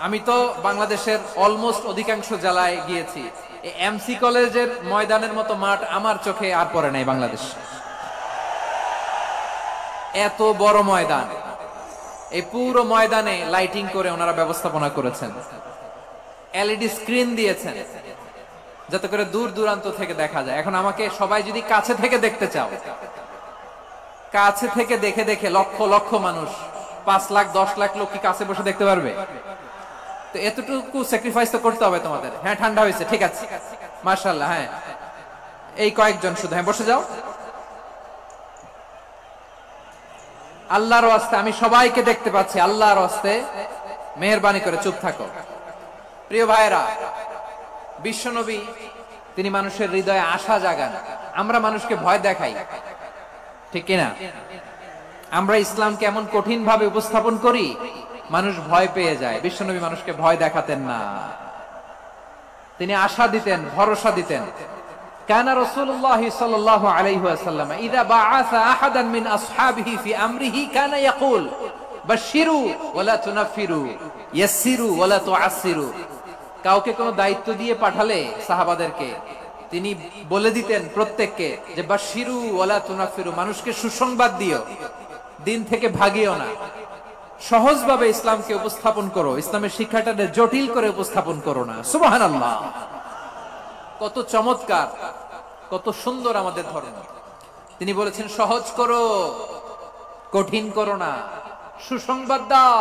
আমি তো বাংলাদেশের অলমোস্ট অধিকাংশ জেলায় গিয়েছি, এই এমসি কলেজের ময়দানের মতো মাঠ আমার চোখে আর পড়ে নাই বাংলাদেশ। এত বড় ময়দান, এই পুরো ময়দানে লাইটিং করে ওনারা ব্যবস্থাপনা করেছেন, এলইডি স্ক্রিন দিয়েছেন যাতে করে দূর দূরান্ত থেকে দেখা যায়। এখন আমাকে সবাই যদি কাছে থেকে দেখতে চাও, কাছে থেকে দেখে দেখে লক্ষ লক্ষ মানুষ, 5 লাখ 10 লাখ লোক কি কাছে বসে দেখতে পারবে? তো এতটুকু স্যাক্রিফাইস তো করতে হবে তোমাদের। হ্যাঁ, ঠান্ডা হয়েছে, ঠিক আছে, মাশাআল্লাহ। হ্যাঁ, এই কয়েকজন শুধু, হ্যাঁ বসে যাও। আল্লাহর ওয়াস্তে আমি সবাইকে দেখতে পাচ্ছি, আল্লাহর ওয়াস্তে মেহেরবানি করে চুপ থাকো। প্রিয় ভাইরা, বিশ্বনবী তিনি মানুষের হৃদয়ে আশা জাগান। আমরা মানুষকে ভয় দেখাই, ঠিক কিনা? আমরা ইসলামকে এমন কঠিন ভাবে উপস্থাপন করি মানুষ ভয় পেয়ে যায়। বিশ্বনবী মানুষকে ভয় দেখাতেন না, তিনি আশা দিতেন, ভরসা দিতেন। কানা রাসূলুল্লাহ সাল্লাল্লাহু আলাইহি ওয়াসাল্লাম ইযা বাআসা আহাদান মিন আসহাবিহি ফি আমরিহি কানা ইয়াকুল বাশশিরু ওয়া লা তুনাফিরু ইয়াসসিরু ওয়া লা তুআসসিরু। কাউকে কোনো দায়িত্ব দিয়ে পাঠালে সাহাবাদেরকে তিনি বলে দিতেন প্রত্যেককে যে বাশশিরু ওয়া লা তুনাফিরু, মানুষকে সুসংবাদ দিও, দিন থেকে ভাগিও না, সহজভাবে ইসলামকে উপস্থাপন করো, ইসলামের শিক্ষাটাকে জটিল করে উপস্থাপন করো না। সুবহানাল্লাহ, কত চমৎকার, কত সুন্দর আমাদের ধর্ম। তিনি বলেছেন সহজ করো, কঠিন করো না, সুসংবাদ দাও,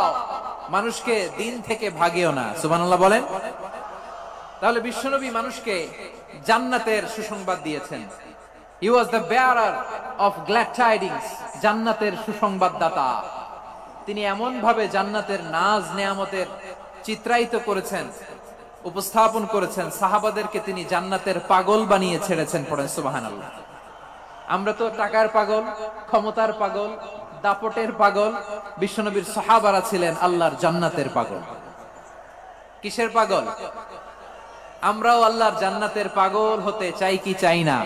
মানুষকে দিন থেকে ভাগিও না। সুবহানাল্লাহ বলেন। তাহলে বিশ্বনবী মানুষকে জান্নাতের সুসংবাদ দিয়েছেন। He was the bearer of glad tidings, জান্নাতের সুসংবাদদাতা। তিনি এমন ভাবে জান্নাতের নাজ নেয়ামতের চিত্রায়িত করেছেন, উপস্থাপন করেছেন, সাহাবাদেরকে তিনি জান্নাতের পাগল বানিয়ে ছেড়েছেন। পড়েন সুবহানাল্লাহ। আমরা তো টাকার পাগল, ক্ষমতার পাগল, দাপটের পাগল। বিশ্বনবীর সাহাবারা ছিলেন আল্লাহর জান্নাতের পাগল। কিসের পাগল? আমরাও আল্লাহর জান্নাতের পাগল হতে চাই কি চাই না?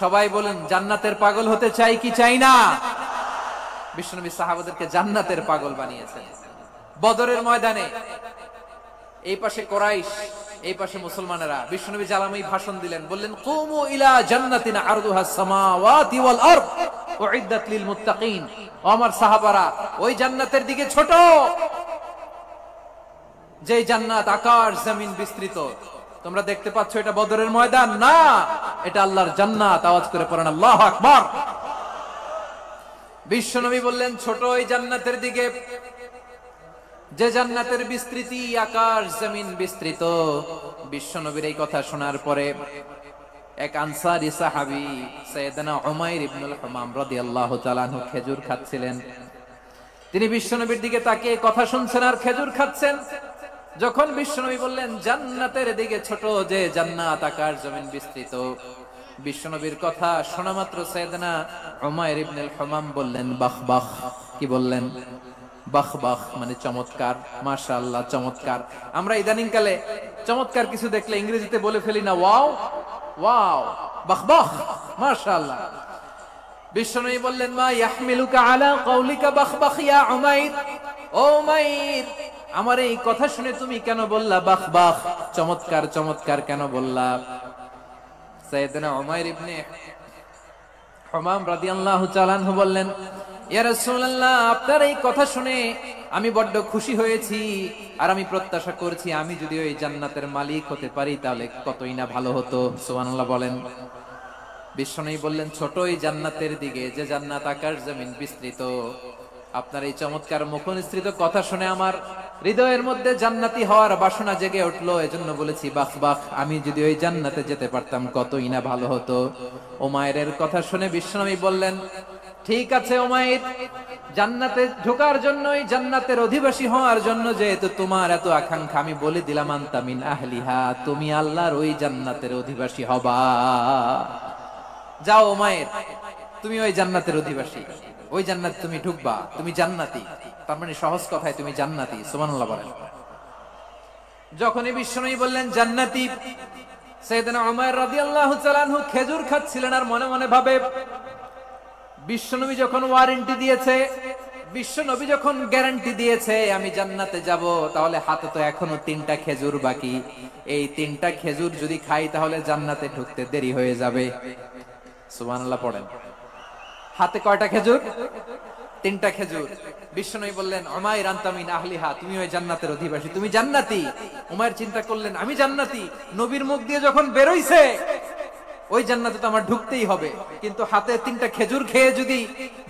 সবাই বলেন, জান্নাতের পাগল হতে চাই কি চাই না? বিশ্বনবী সাহাবাদেরকে জান্নাতের পাগল বানিয়েছেন। বদরের ময়দানে এই পাশে কোরাইশ, এই পাশে মুসলমানেরা। বিশ্বনবী জালামি ভাষণ দিলেন, বললেন কুমু ইলা জান্নাতিন আরদুহাস সামাওয়াতি ওয়াল আরদ উইদ্দাত লিল মুত্তাকিন। ও আমার সাহাবারা, ওই জান্নাতের দিকে ছোট, যে জান্নাত আকাশ জমিন বিস্তৃত। তোমরা দেখতে পাচ্ছ এটা বদরের ময়দান না, এটা আল্লাহর জান্নাত। আওয়াজ করে পড়েন আল্লাহু আকবার। বিশ্বনবী বললেন ছোট ওই জান্নাতের দিকে, যে জান্নাতের বিস্তৃতি আকাশ জমিন বিস্তৃত। বিশ্বনবীর এই কথা শোনার পরে এক আনসারী সাহাবী সাইয়েদনা উমাইর ইবনুল হুমাম রাদিয়াল্লাহু তাআলা আনহু খেজুর খাচ্ছিলেন। তিনি বিশ্বনবীর দিকে তাকিয়ে কথা শুনছেন আর খেজুর খাচ্ছেন। যখন বিশ্বনবী বললেন জান্নাতের দিকে ছোট, যে জান্নাত আকাশ জমিন বিস্তৃত, বিশ্বনবীর কথা শোনা মাত্র সাইয়েদনা উমাইর ইবনুল হুমাম বললেন বাহ বাহ। কি বললেন? বাহ বাহ, মানে চমৎকার, মাশাআল্লাহ, চমৎকার। আমরা ইদানিং কালে চমৎকার কিছু দেখলে ইংরেজিতে বলে ফেলি না ওয়াও ওয়াও, বাহ বাহ, মাশাআল্লাহ। বিশ্বনবী বললেন মা ইয়াহমিলুকা আলা কাউলিকা বাহ বাহ ইয়া উমাইর। ও উমাইর, আমার এই কথা শুনে তুমি কেন বললা বাহ বাহ, চমৎকার চমৎকার কেন বললা? সাইয়েদনা উমাইর ইবনে হুমাম রাদিয়াল্লাহু তাআলা আনহু বললেন ইয়া রাসূলুল্লাহ, আপনার এই কথা শুনে আমি বড্ড খুশি হয়েছি, আর আমি প্রত্যাশা করছি আমি যদি ওই জান্নাতের মালিক হতে পারি তাহলে কতই না ভালো হতো। সুবহানাল্লাহ বলেন। বিশ্বনবী বললেন ছোট ওই জান্নাতের দিকে, যে জান্নাত আকাশ জমিন বিস্তৃত। আপনার এই চমৎকার মুখনিসৃত কথা শুনে আমার হৃদয়ের মধ্যে জান্নাতি হওয়ার বাসনা জেগে উঠলো, এজন্য বলেছি বাহ বাহ, আমি যদি ওই জান্নাতে যেতে পারতাম কতই না ভালো হতো। উমাইরের কথা শুনে বিশ্বনবী বললেন ঠিক আছে উমাইর, জান্নাতে ঢোকার জন্যই, জান্নাতের অধিবাসী হওয়ার জন্য যেহেতু তোমার এত আকাঙ্ক্ষা, আমি বলে দিলাম আনতা মিন আহলিহা, তুমি আল্লাহর ওই জান্নাতের অধিবাসী হবা। যাও উমাইর, তুমি ওই জান্নাতের অধিবাসী, ওই জান্নাত তুমি ঢুকবা, তুমি জান্নাতি। তার মানে সহজ কথায় তুমি জান্নাতি। সুবহানাল্লাহ বলেন। যখনই বিশ্বনবী বললেন জান্নাতি, সাইয়েদনা উমাইর রাদিয়াল্লাহু তাআলা আনহু খেজুর খাচ্ছিলেন আর মনে মনে ভাবে বিশ্বনবী যখন ওয়ারেন্টি দিয়েছে, বিশ্বনবী যখন গ্যারান্টি দিয়েছে আমি জান্নাতে যাব, তাহলে হাতে তো এখনো 3টা খেজুর বাকি। এই 3টা খেজুর যদি খাই তাহলে জান্নাতে ঢুকতে দেরি হয়ে যাবে। সুবহানাল্লাহ পড়েন। হাতে কয়টা খেজুর? 3টা খেজুর। বিশ্বনবী বললেন উমাইর আনতা মিন আহলিহা, তুমি ওই জান্নাতের অধিবাসী, তুমি জান্নাতি। উমাইর চিন্তা করলেন আমি জান্নাতি, নবীর মুখ দিয়ে যখন বেরোইছে ওই জান্নাতে তো আমার ঢুকতেই হবে, কিন্তু হাতে 3টা খেজুর খেয়ে যদি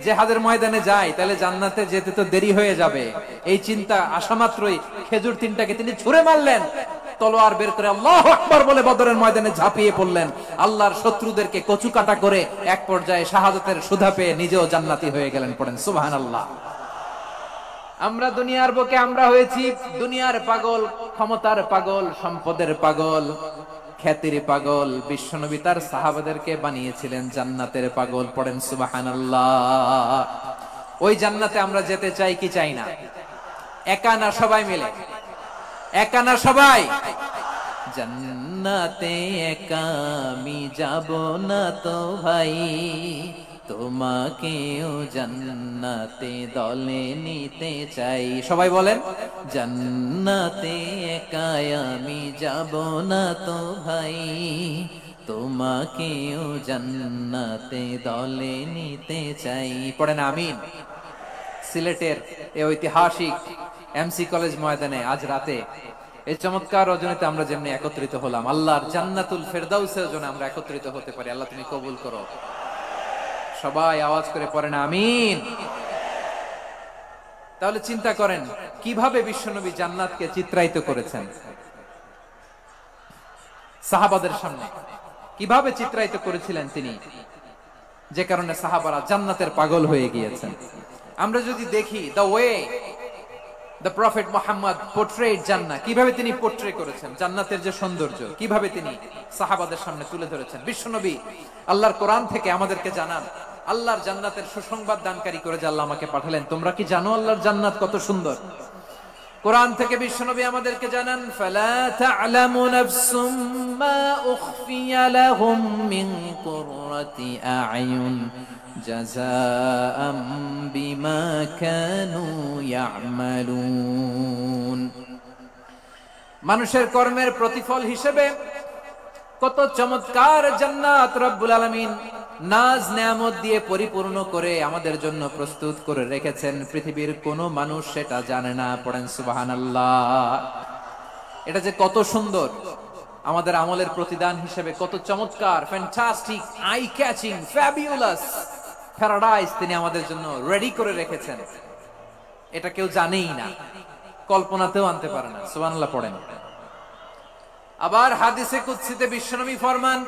জিহাদের ময়দানে যাই তাহলে জান্নাতে যেতে তো দেরি হয়ে যাবে। এই চিন্তা আসা মাত্রই খেজুর 3টাকে তিনি ছুঁড়ে মারলেন, তলোয়ার বের করে আল্লাহু আকবার বলে বদরের ময়দানে ঝাঁপিয়ে পড়লেন। আল্লাহর শত্রুদেরকে কচু কাটা করে এক পর্যায়ে শাহাদাতের সুধা পেয়ে নিজেও জান্নাতি হয়ে গেলেন। পড়েন সুবহানাল্লাহ। আমরা দুনিয়ার বুকে আমরা হয়েছি দুনিয়ার পাগল, ক্ষমতার পাগল, সম্পদের পাগল, খ্যাতির পাগল। বিশ্বনবী তার সাহাবাদেরকে বানিয়েছিলেন জান্নাতের পাগল। পড়েন সুবহানাল্লাহ। ওই জান্নাতে আমরা যেতে চাই কি চাই না? একা না সবাই মিলে? একা না সবাই? জান্নাতে একা আমি যাব না তো ভাই, তোমাকেও জান্নাতে দলে নিতে চাই। সবাই বলেন, জান্নাতে একা আমি যাব না তো ভাই, তোমাকেও জান্নাতে দলে নিতে চাই। পড়েন আমিন। সিলেটের এই ঐতিহাসিক এমসি কলেজ ময়দানে আজ রাতে এই চমৎকার রজনীতে আমরা যেমনি একত্রিত হলাম, আল্লাহর জান্নাতুল ফেরদাউসের জন্য আমরা একত্রিত হতে পারি। আল্লাহ তুমি কবুল করো। সবাই আওয়াজ করে পড়েন আমিন। তাহলে চিন্তা করেন কিভাবে বিশ্বনবী জান্নাতকে চিত্রায়িত করেছেন সাহাবাদের সামনে, কিভাবে চিত্রায়িত করেছিলেন তিনি, যে কারণে সাহাবারা জান্নাতের পাগল হয়ে গিয়েছেন। আমরা যদি দেখি the way the prophet Muhammad portrait জান্নাত, কিভাবে তিনি পোর্ট্রে করেছেন জান্নাতের যে সৌন্দর্য, কিভাবে তিনি সাহাবাদের সামনে তুলে ধরেছেন। বিশ্বনবী আল্লাহর কোরআন থেকে আমাদেরকে জানান আল্লাহর জান্নাতের সুসংবাদ দানকারী করে যে আল্লাহ আমাকে পাঠালেন। তোমরা কি জানো আল্লাহর জান্নাত কত সুন্দর? কোরআন থেকে বিশ্বনবী আমাদেরকে জানান, ফালা তা'লামু নাফসুম মা উখফিয়া লাহুম মিন কুররাতি আ'য়ুন জাযাআম বিমা কানু ইয়া'মালুন। মানুষের কর্মের প্রতিফল হিসেবে কত চমৎকার জান্নাত রব্বুল আলামিন নাজ নেয়ামত দিয়ে পরিপূর্ণ করে আমাদের জন্য প্রস্তুত করে রেখেছেন। পৃথিবীর কোনো মানুষ সেটা জানে না। পড়েন সুবহানাল্লাহ। এটা যে কত সুন্দর, আমাদের আমলের প্রতিদান হিসেবে কত চমৎকার, fantastic, eye catching, fabulous paradise তিনি আমাদের জন্য রেডি করে রেখেছেন। এটা কেউ জানেই না, কল্পনাতেও আনতে পারে না। সুবহানাল্লাহ পড়েন। আবার হাদিসে কুদসিতে বিশ্বনবী ফরমান,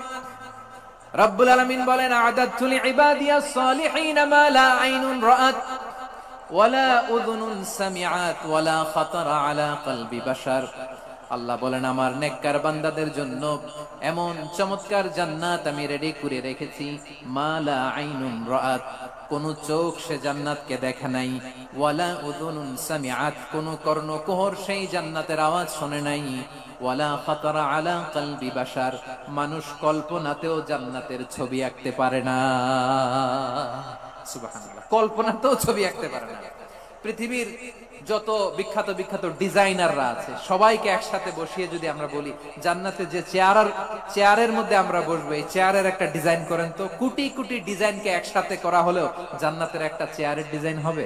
রব্বুল আলামিন বলেন, আ'দাতু লিইবাদিয়াস সালিহিন মা লা আইনুন রাআত ওয়ালা উযুনুন সামিআত ওয়ালা খাতারা আলা কলবি বাশার। আল্লাহ বলেন, আমার নেককার বান্দাদের জন্য এমন চমৎকার জান্নাত আমি রেডি করে রেখেছি, মা লা আইনুন রাআত, কোন চোখ সে জান্নাতকে দেখে নাই, ওয়ালা উযুনুন সামিআত, কোন কর্ণকুহর সেই জান্নাতের আওয়াজ শোনে নাই, ওয়ালা খাতারা আলা কলবি বাশার, মানুষ কল্পনাতেও জান্নাতের ছবি আঁকতে পারে না। সুবহানাল্লাহ, কল্পনাতেও ছবি আঁকতে পারে না। পৃথিবীর যত বিখ্যাত বিখ্যাত ডিজাইনাররা আছে সবাইকে একসাথে বসিয়ে যদি আমরা বলি জান্নাতে যে চেয়ারের মধ্যে আমরা বসবো, এই চেয়ারের একটা ডিজাইন করেন তো, কোটি কোটি ডিজাইনকে একসাথে করা হলেও জান্নাতের একটা চেয়ারের ডিজাইন হবে?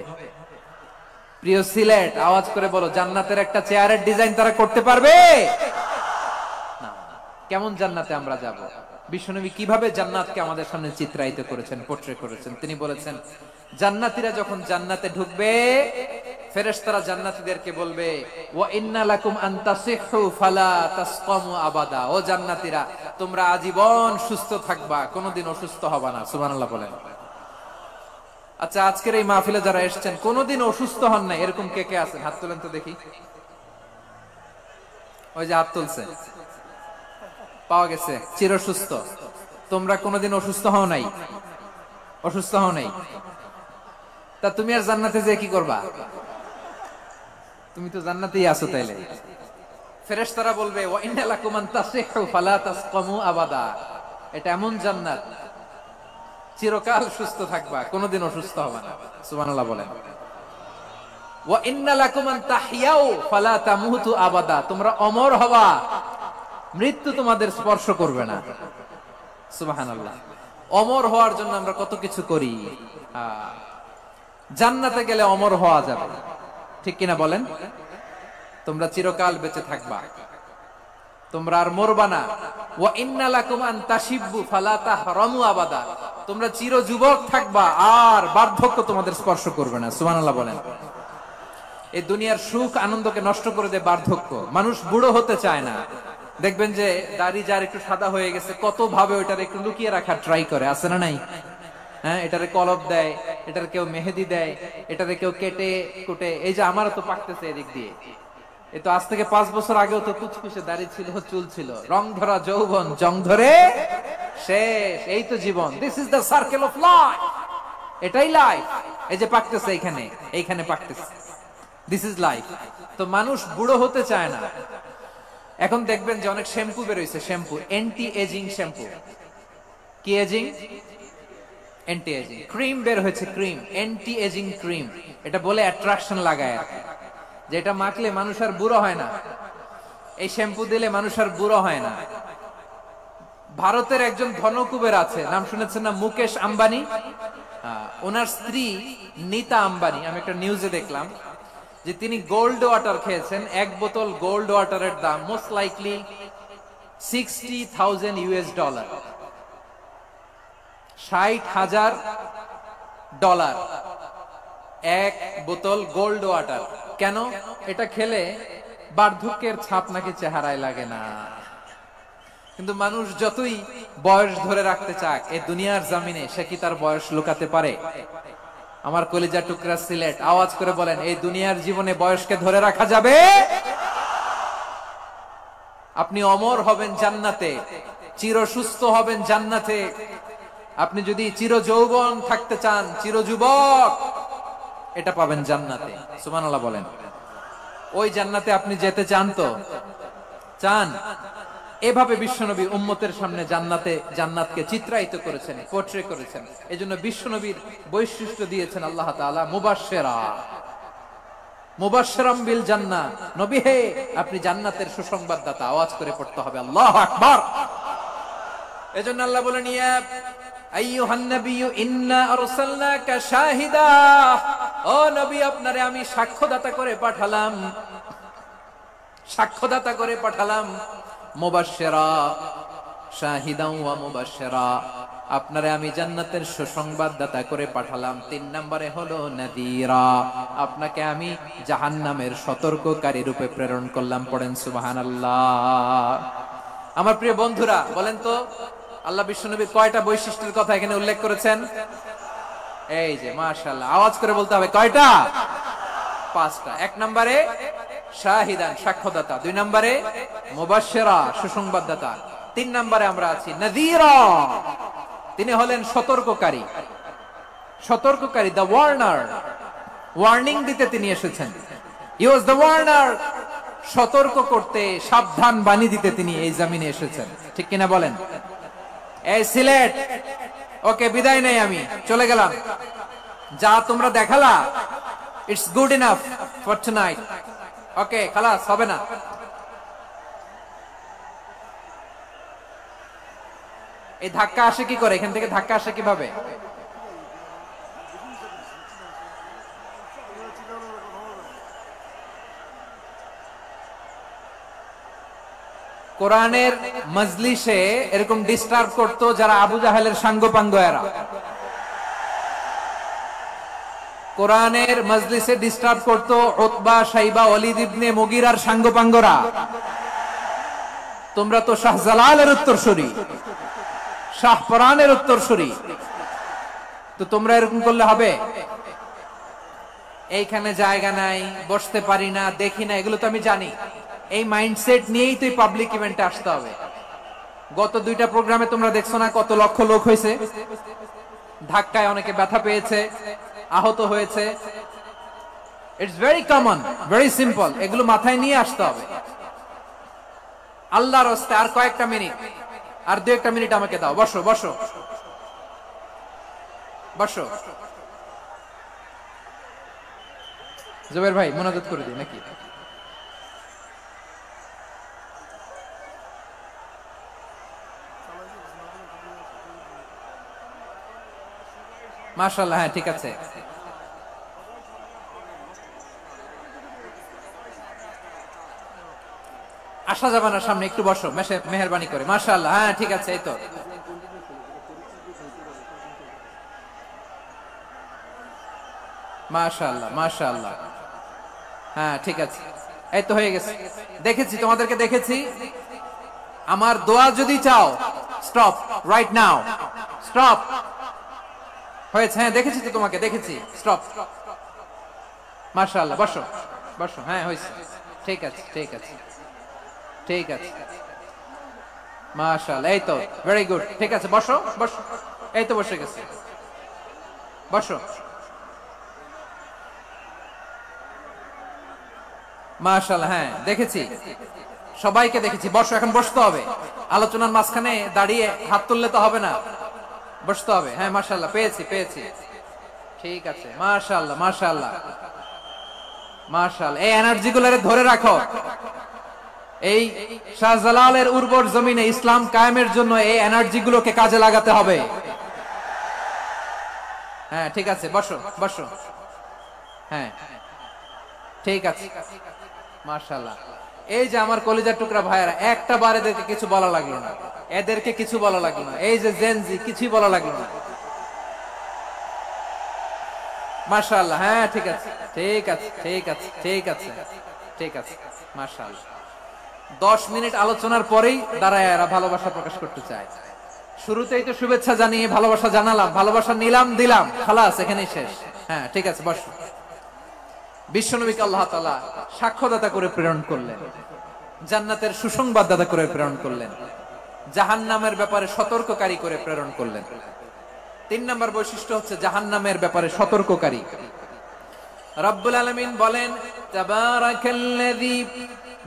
প্রিয় সিলেট, আওয়াজ করে বলো, জান্নাতের একটা চেয়ারের ডিজাইন তারা করতে পারবে না। কেমন জান্নাতে আমরা যাব? বিশ্বনবী কিভাবে জান্নাতকে আমাদের সামনে চিত্রায়িত করেছেন, পোর্ট্রে করেছেন। তিনি বলেছেন, জান্নাতীরা যখন জান্নাতে ঢুকবে, ফেরেশতারা জান্নাতীদেরকে বলবে, ওয়া ইন্না লাকুম আন তাসিহু ফালা তাসকামু আবাদা, ও জান্নাতীরা তোমরা আজীবন সুস্থ থাকবা, কোনোদিন অসুস্থ হবা না। সুবহানাল্লাহ বলেন। আচ্ছা, আজকের এই মাহফিলে যারা এসেছেন কোনোদিন অসুস্থ হন না, এরকম কে কে আছেন? হাত তোলেন তো দেখি। ওই যে হাত তুলছে, পাওয়া গেছে, চিরসুস্থ। তোমরা কোনোদিন অসুস্থ হও নাই? অসুস্থ হও নাই? তা তুমি আর জান্নাতে যে কি করবা? তুমি তো জান্নাতেই আছো। তাইলে ফেরেশতারা বলবে, ওয়া ইন্না লাকুম আন তাসিহু ফালা তাসকামু আবাদা, এটা এমন জান্নাত চিরকাল সুস্থ থাকবা, কোনোদিন অসুস্থ হবে না। সুবহানাল্লাহ বলেন। ওয়া ইন্না লাকুম আন তাহইয়াউ ফালা তামুতু আবাদা, তোমরা অমর হবা, মৃত্যু তোমাদের স্পর্শ করবে না। সুবহানাল্লাহ। অমর হওয়ার জন্য আমরা কত কিছু করি। জান্নাতে গেলে অমর হওয়া যাবে, ঠিক কিনা বলেন? তোমরা চিরকাল বেঁচে থাকবা, তোমরা আর মরবা না। ওয়া ইন্না লাকুম আন তাশিব্বু ফালা তাহরামু আবাদা, তোমরা চির যুবক থাকবা, আর বার্ধক্য তোমাদের স্পর্শ করবে না। সুবহানাল্লাহ বলেন। এই দুনিয়ার সুখ আনন্দকে নষ্ট করে দেয় বার্ধক্য। মানুষ বুড়ো হতে চায় না। দেখবেন যে দাড়ি যার একটু সাদা হয়ে গেছে, কত ভাবে ওইটার একটু লুকিয়ে রাখার ট্রাই করে, আছে না নাই? হ্যাঁ, এটারে কলব দেয়, এটার কেউ মেহেদি দেয়, এটারে কেউ কেটে কুটে। এই যে আমারও তো পাকতেছে এদিক দিয়ে, এই তো আজ থেকে 5 বছর আগেও তো কুচকুচে দাড়ি ছিল, চুল ছিল, রং ধরা যৌবন, জং ধরে শেষ। এই তো জীবন। This is the circle of life, এটাই লাইফ। এই যে পাকতেছে এইখানে, এইখানে পাকতেছে। This is life. তো মানুষ বুড়ো হতে চায় না। এখন দেখবেন যে অনেক শ্যাম্পু বেরোইছে, শ্যাম্পু অ্যান্টি এজিং শ্যাম্পু। কি এজিং? Anti ageing. ক্রিম বের হয়েছে, ক্রিম অ্যান্টি এজিং ক্রিম। এটা বলে অ্যাট্রাকশন লাগায় আর কি, যে এটা মাখলে মানুষ আর বুড়ো হয় না, এই শ্যাম্পু দিলে মানুষ আর বুড়ো হয় না। ভারতের একজন ধনকুবের আছে, নাম শুনেছেন না? মুকেশ আম্বানি। ওনার স্ত্রী নীতা আম্বানি, আমি একটা নিউজে দেখলাম যে তিনি গোল্ড ওয়াটার খেয়েছেন। এক বোতল গোল্ড ওয়াটারের দাম মোস্ট লাইকলি $60,000, $60,000 এক বোতল গোল্ড ওয়াটার। কেন? এটা খেলে বার্ধক্যের ছাপ নাকি চেহারায় লাগে না। কিন্তু মানুষ যতই বয়স ধরে রাখতে চাক এই দুনিয়ার জামিনে, সে কি তার বয়স লুকাতে পারে? আমার কলিজা টুকরা সিলেট, আওয়াজ করে বলেন, এই দুনিয়ার জীবনে বয়সকে ধরে রাখা যাবে? আপনি অমর হবেন জান্নাতে, চির সুস্থ হবেন জান্নাতে। আপনি যদি চির যৌবন থাকতে চান, চির যুবক, এটা পাবেন জান্নাতে। সুবহানাল্লাহ বলেন। ওই জান্নাতে আপনি যেতে চান তো? চান? এভাবে বিশ্বনবী উম্মতের সামনে জান্নাতকে চিত্রায়িত করেছেন, পোর্ট্রে করেছেন। এজন্য বিশ্বনবীর বৈশিষ্ট্য দিয়েছেন আল্লাহ তাআলা মুবাশশিরা, মুবাশশিরাম বিল জান্নাহ। নবী হে, আপনি জান্নাতের সুসংবাদদাতা। আওয়াজ করে পড়তে হবে আল্লাহু আকবার। এজন্য আল্লাহ বলেন, ইয়া আইয়ুহান নাবিয়্যু ইন্না আরসালনাকা শাহিদা। ও নবী, আপনারে আমি সাক্ষ্যদাতা করে পাঠালাম, সাক্ষ্যদাতা করে পাঠালাম। মুবাশশিরা, শাহিদান ওয়া মুবাশশিরা, আপনারে আমি জান্নাতের সুসংবাদদাতা করে পাঠালাম। 3 নম্বরে হলো নাযীরা, আপনাকে আমি জাহান্নামের সতর্ককারী রূপে প্রেরণ করলাম। পড়েন সুবহানাল্লাহ। আমার প্রিয় বন্ধুরা, বলেন তো আল্লাহ বিশ্বনবীর কয়টা বৈশিষ্ট্যের কথা এখানে উল্লেখ করেছেন? এই যে মাশাআল্লাহ, আওয়াজ করে বলতে হবে, কয়টা? 5টা। 1 নম্বরে শাহিদান, সাক্ষ্যদাতা। 2 নম্বরে মুবাশশিরা, সুসংবাদদাতা। 3 নম্বরে আমরা আছি নাযীরা, তিনি হলেন সতর্ককারী। সতর্ককারী, দ্য ওয়ার্নার, ওয়ার্নিং দিতে তিনি এসেছেন। হি ওয়াজ দ্য ওয়ার্নার, সতর্ক করতে, সাবধান বাণী দিতে তিনি এই জমিনে এসেছেন। ঠিক কিনা বলেন? এই সিলেট, ওকে বিদায় নেই, আমি চলে গেলাম। যা তোমরা দেখালা, it's good enough for tonight. Okay, খালাস, হবে না। এই ধাক্কা আসে কি করে? এখান থেকে ধাক্কা আসে কিভাবে? কোরআনের মজলিসে এরকম ডিস্টার্ব করতো যারা আবু জাহেলের সাঙ্গপাঙ্গ এরা। কোরআনের মজলিসে ডিস্টার্ব করতো উতবা, শাইবা, ওয়ালিদ ইবনে মুগিরার সাঙ্গপাঙ্গরা। তোমরা তো শাহজালালের উত্তরসূরি, শাহপরানের উত্তরসূরি, তো তোমরা এরকম করলে হবে? এইখানে জায়গা নাই, বসতে পারি না, দেখি না, এগুলো তো আমি জানি। এই মাইন্ডসেট নিয়েই তো পাবলিক ইভেন্টে আসতে হবে। গত 2টা প্রোগ্রামে তোমরা দেখছো না কত লক্ষ লোক হয়েছে? ধাক্কায় অনেকে ব্যথা পেয়েছে, আহত হয়েছে। It's very common, very simple. এগুলো মাথায় নিয়ে আসতে হবে। আল্লাহর রাস্তায় আর কয়েকটা মিনিট, আর 2-1 মিনিট আমাকে দাও। বসো বসো বসো। জুবাইর ভাই মোনাজাত করে দিই নাকি? মাশাআল্লাহ, হ্যাঁ ঠিক আছে। আসা যাবে না সামনে, একটু বসো মেহেরবানি করে। মাশাআল্লাহ, হ্যাঁ ঠিক আছে। এই তো মাশাআল্লাহ, মাশাআল্লাহ, হ্যাঁ ঠিক আছে। এই তো হয়ে গেছে। দেখেছি, তোমাদেরকে দেখেছি। আমার দোয়া যদি চাও, স্টপ রাইট নাও, স্টপ। হয়েছে? হ্যাঁ দেখেছি তো তোমাকে, দেখেছি। স্টপ। মাশাআল্লাহ, বসো বসো। হ্যাঁ হয়েছে, ঠিক আছে ঠিক আছে ঠিক আছে। মাশাআল্লাহ, এই তো ভেরি গুড। ঠিক আছে, বসো বসো। এই তো বসে গেছে, বসো। মাশাআল্লাহ, হ্যাঁ দেখেছি, সবাইকে দেখেছি। বসো, এখন বসতে হবে। আলোচনার মাঝখানে দাঁড়িয়ে হাত তুললে তো হবে না, বসতে হবে। হ্যাঁ মাশাআল্লাহ, পেয়েছি। ঠিক আছে, মাশাআল্লাহ মাশাআল্লাহ মাশাআল্লাহ। এই এনার্জি গুলারে ধরে রাখো। এই শাহজালালের উর্বর জমিনে ইসলাম কায়েমের জন্য এই এনার্জি গুলোকে কাজে লাগাতে হবে। হ্যাঁ ঠিক আছে, বসো। হ্যাঁ ঠিক আছে, মাশাআল্লাহ। এই যে আমার কলিজার টুকরা ভাইয়েরা, একটা বার এদেরকে কিছু বলা লাগলো না, এই যে জেনজি, কিছুই বলা লাগলো না। মাশাআল্লাহ, হ্যাঁ ঠিক আছে মাশাআল্লাহ। 10 মিনিট আলোচনার পরেই দাঁড়ায় এরা ভালোবাসা প্রকাশ করতে চায়। শুরুতেই তো শুভেচ্ছা জানিয়ে ভালোবাসা জানালাম, ভালোবাসা নিলাম, দিলাম, খালাস, এখানেই শেষ। হ্যাঁ ঠিক আছে, বসো। বিশ্বনবীকে আল্লাহ তাআলা সাক্ষ্যদাতা করে প্রেরণ করলেন, জান্নাতের সুসংবাদদাতা করে প্রেরণ করলেন, জাহান্নামের ব্যাপারে সতর্ককারী করে প্রেরণ করলেন। 3 নম্বর বৈশিষ্ট্য হচ্ছে জাহান্নামের ব্যাপারে সতর্ককারী। রব্বুল আলামিন বলেন, তাবারাকাল্লাযী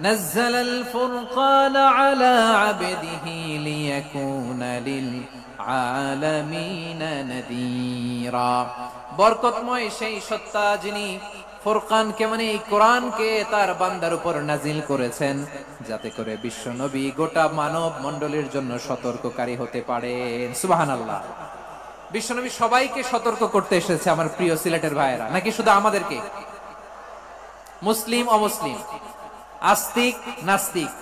নাযালাল ফুরকানা আলা আবদিহি লিয়াকুনা লিল আলামিনা নাযীরা। বরকতময় সেই সত্তা যিনি ফুরকানকে মানে এই কোরআনকে তার বান্দার উপর নাজিল করেছেন, যাতে করে বিশ্ব নবী গোটা মানব মণ্ডলীর জন্য সতর্ককারী হতে পারেন। সুবহানাল্লাহ। বিশ্বনবী সবাইকে সতর্ক করতে এসেছে, আমার প্রিয় সিলেটের ভাইয়েরা, নাকি শুধু আমাদেরকে? মুসলিম অমুসলিম, আস্তিক নাস্তিক,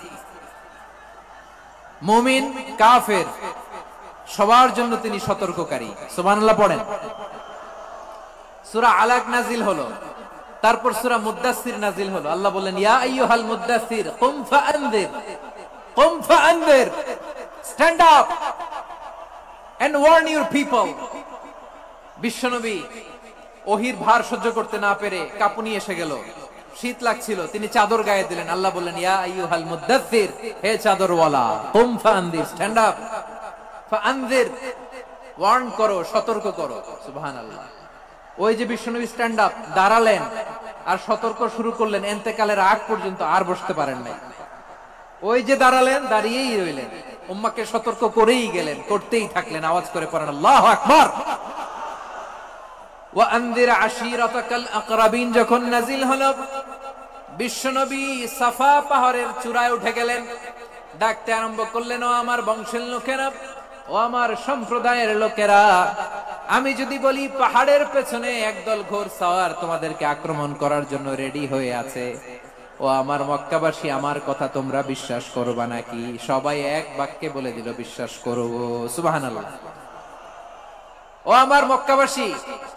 মুমিন কাফের, সবার জন্য তিনি সতর্ককারী। সুবহানাল্লাহ পড়েন। সূরা আলাক নাজিল হলো, তারপর সূরা মুদ্দাসসির নাজিল হলো। আল্লাহ বলেন, ইয়া আইয়ুহাল মুদ্দাসসির কুম ফাআনযির, stand up and warn your people. বিশ্বনবী ওহীর ভার সহ্য করতে না পেরে কাঁপুনি এসে গেল, শীত লাগছিল, তিনি চাদর গায়ে দিলেন। আল্লাহ বললেন, ইয়া আইয়ুহাল মুদ্দাসসির, হে চাদরওয়ালা, কুম ফাআনযির, স্ট্যান্ড আপ, ফাআনযির, ওয়ার্ন করো, সতর্ক করো। সুবহানাল্লাহ। ওই যে বিশ্বনবী স্ট্যান্ড আপ, দাঁড়ালেন আর সতর্ক শুরু করলেন, ইন্তেকালের আগ পর্যন্ত আর বসতে পারেন নাই। ওই যে দাঁড়ালেন, দাঁড়িয়েই রইলেন, উম্মাহকে সতর্ক করেই গেলেন, করতেই থাকলেন। আওয়াজ করে পড়েন আল্লাহু আকবার। ওয়া আনযির আশীরাতাকাল আকরাবিন যখন নাজিল হলো, বিশ্বনবী সাফা পাহাড়ের চূড়ায় উঠে গেলেন, ডাকতে আরম্ভ করলেন, ও আমার বংশের লোকেরা, ও আমার সম্প্রদায়ের লোকেরা, আমি যদি বলি পাহাড়ের পেছনে একদল ঘোড়সাওয়ার তোমাদেরকে আক্রমণ করার জন্য রেডি হয়ে আছে, ও আমার মক্কাবাসী, আমার কথা তোমরা বিশ্বাস করবা নাকি? সবাই এক বাক্যে বলে দিল, বিশ্বাস করব। সুবহানাল্লাহ। ও আমার মক্কাবাসী,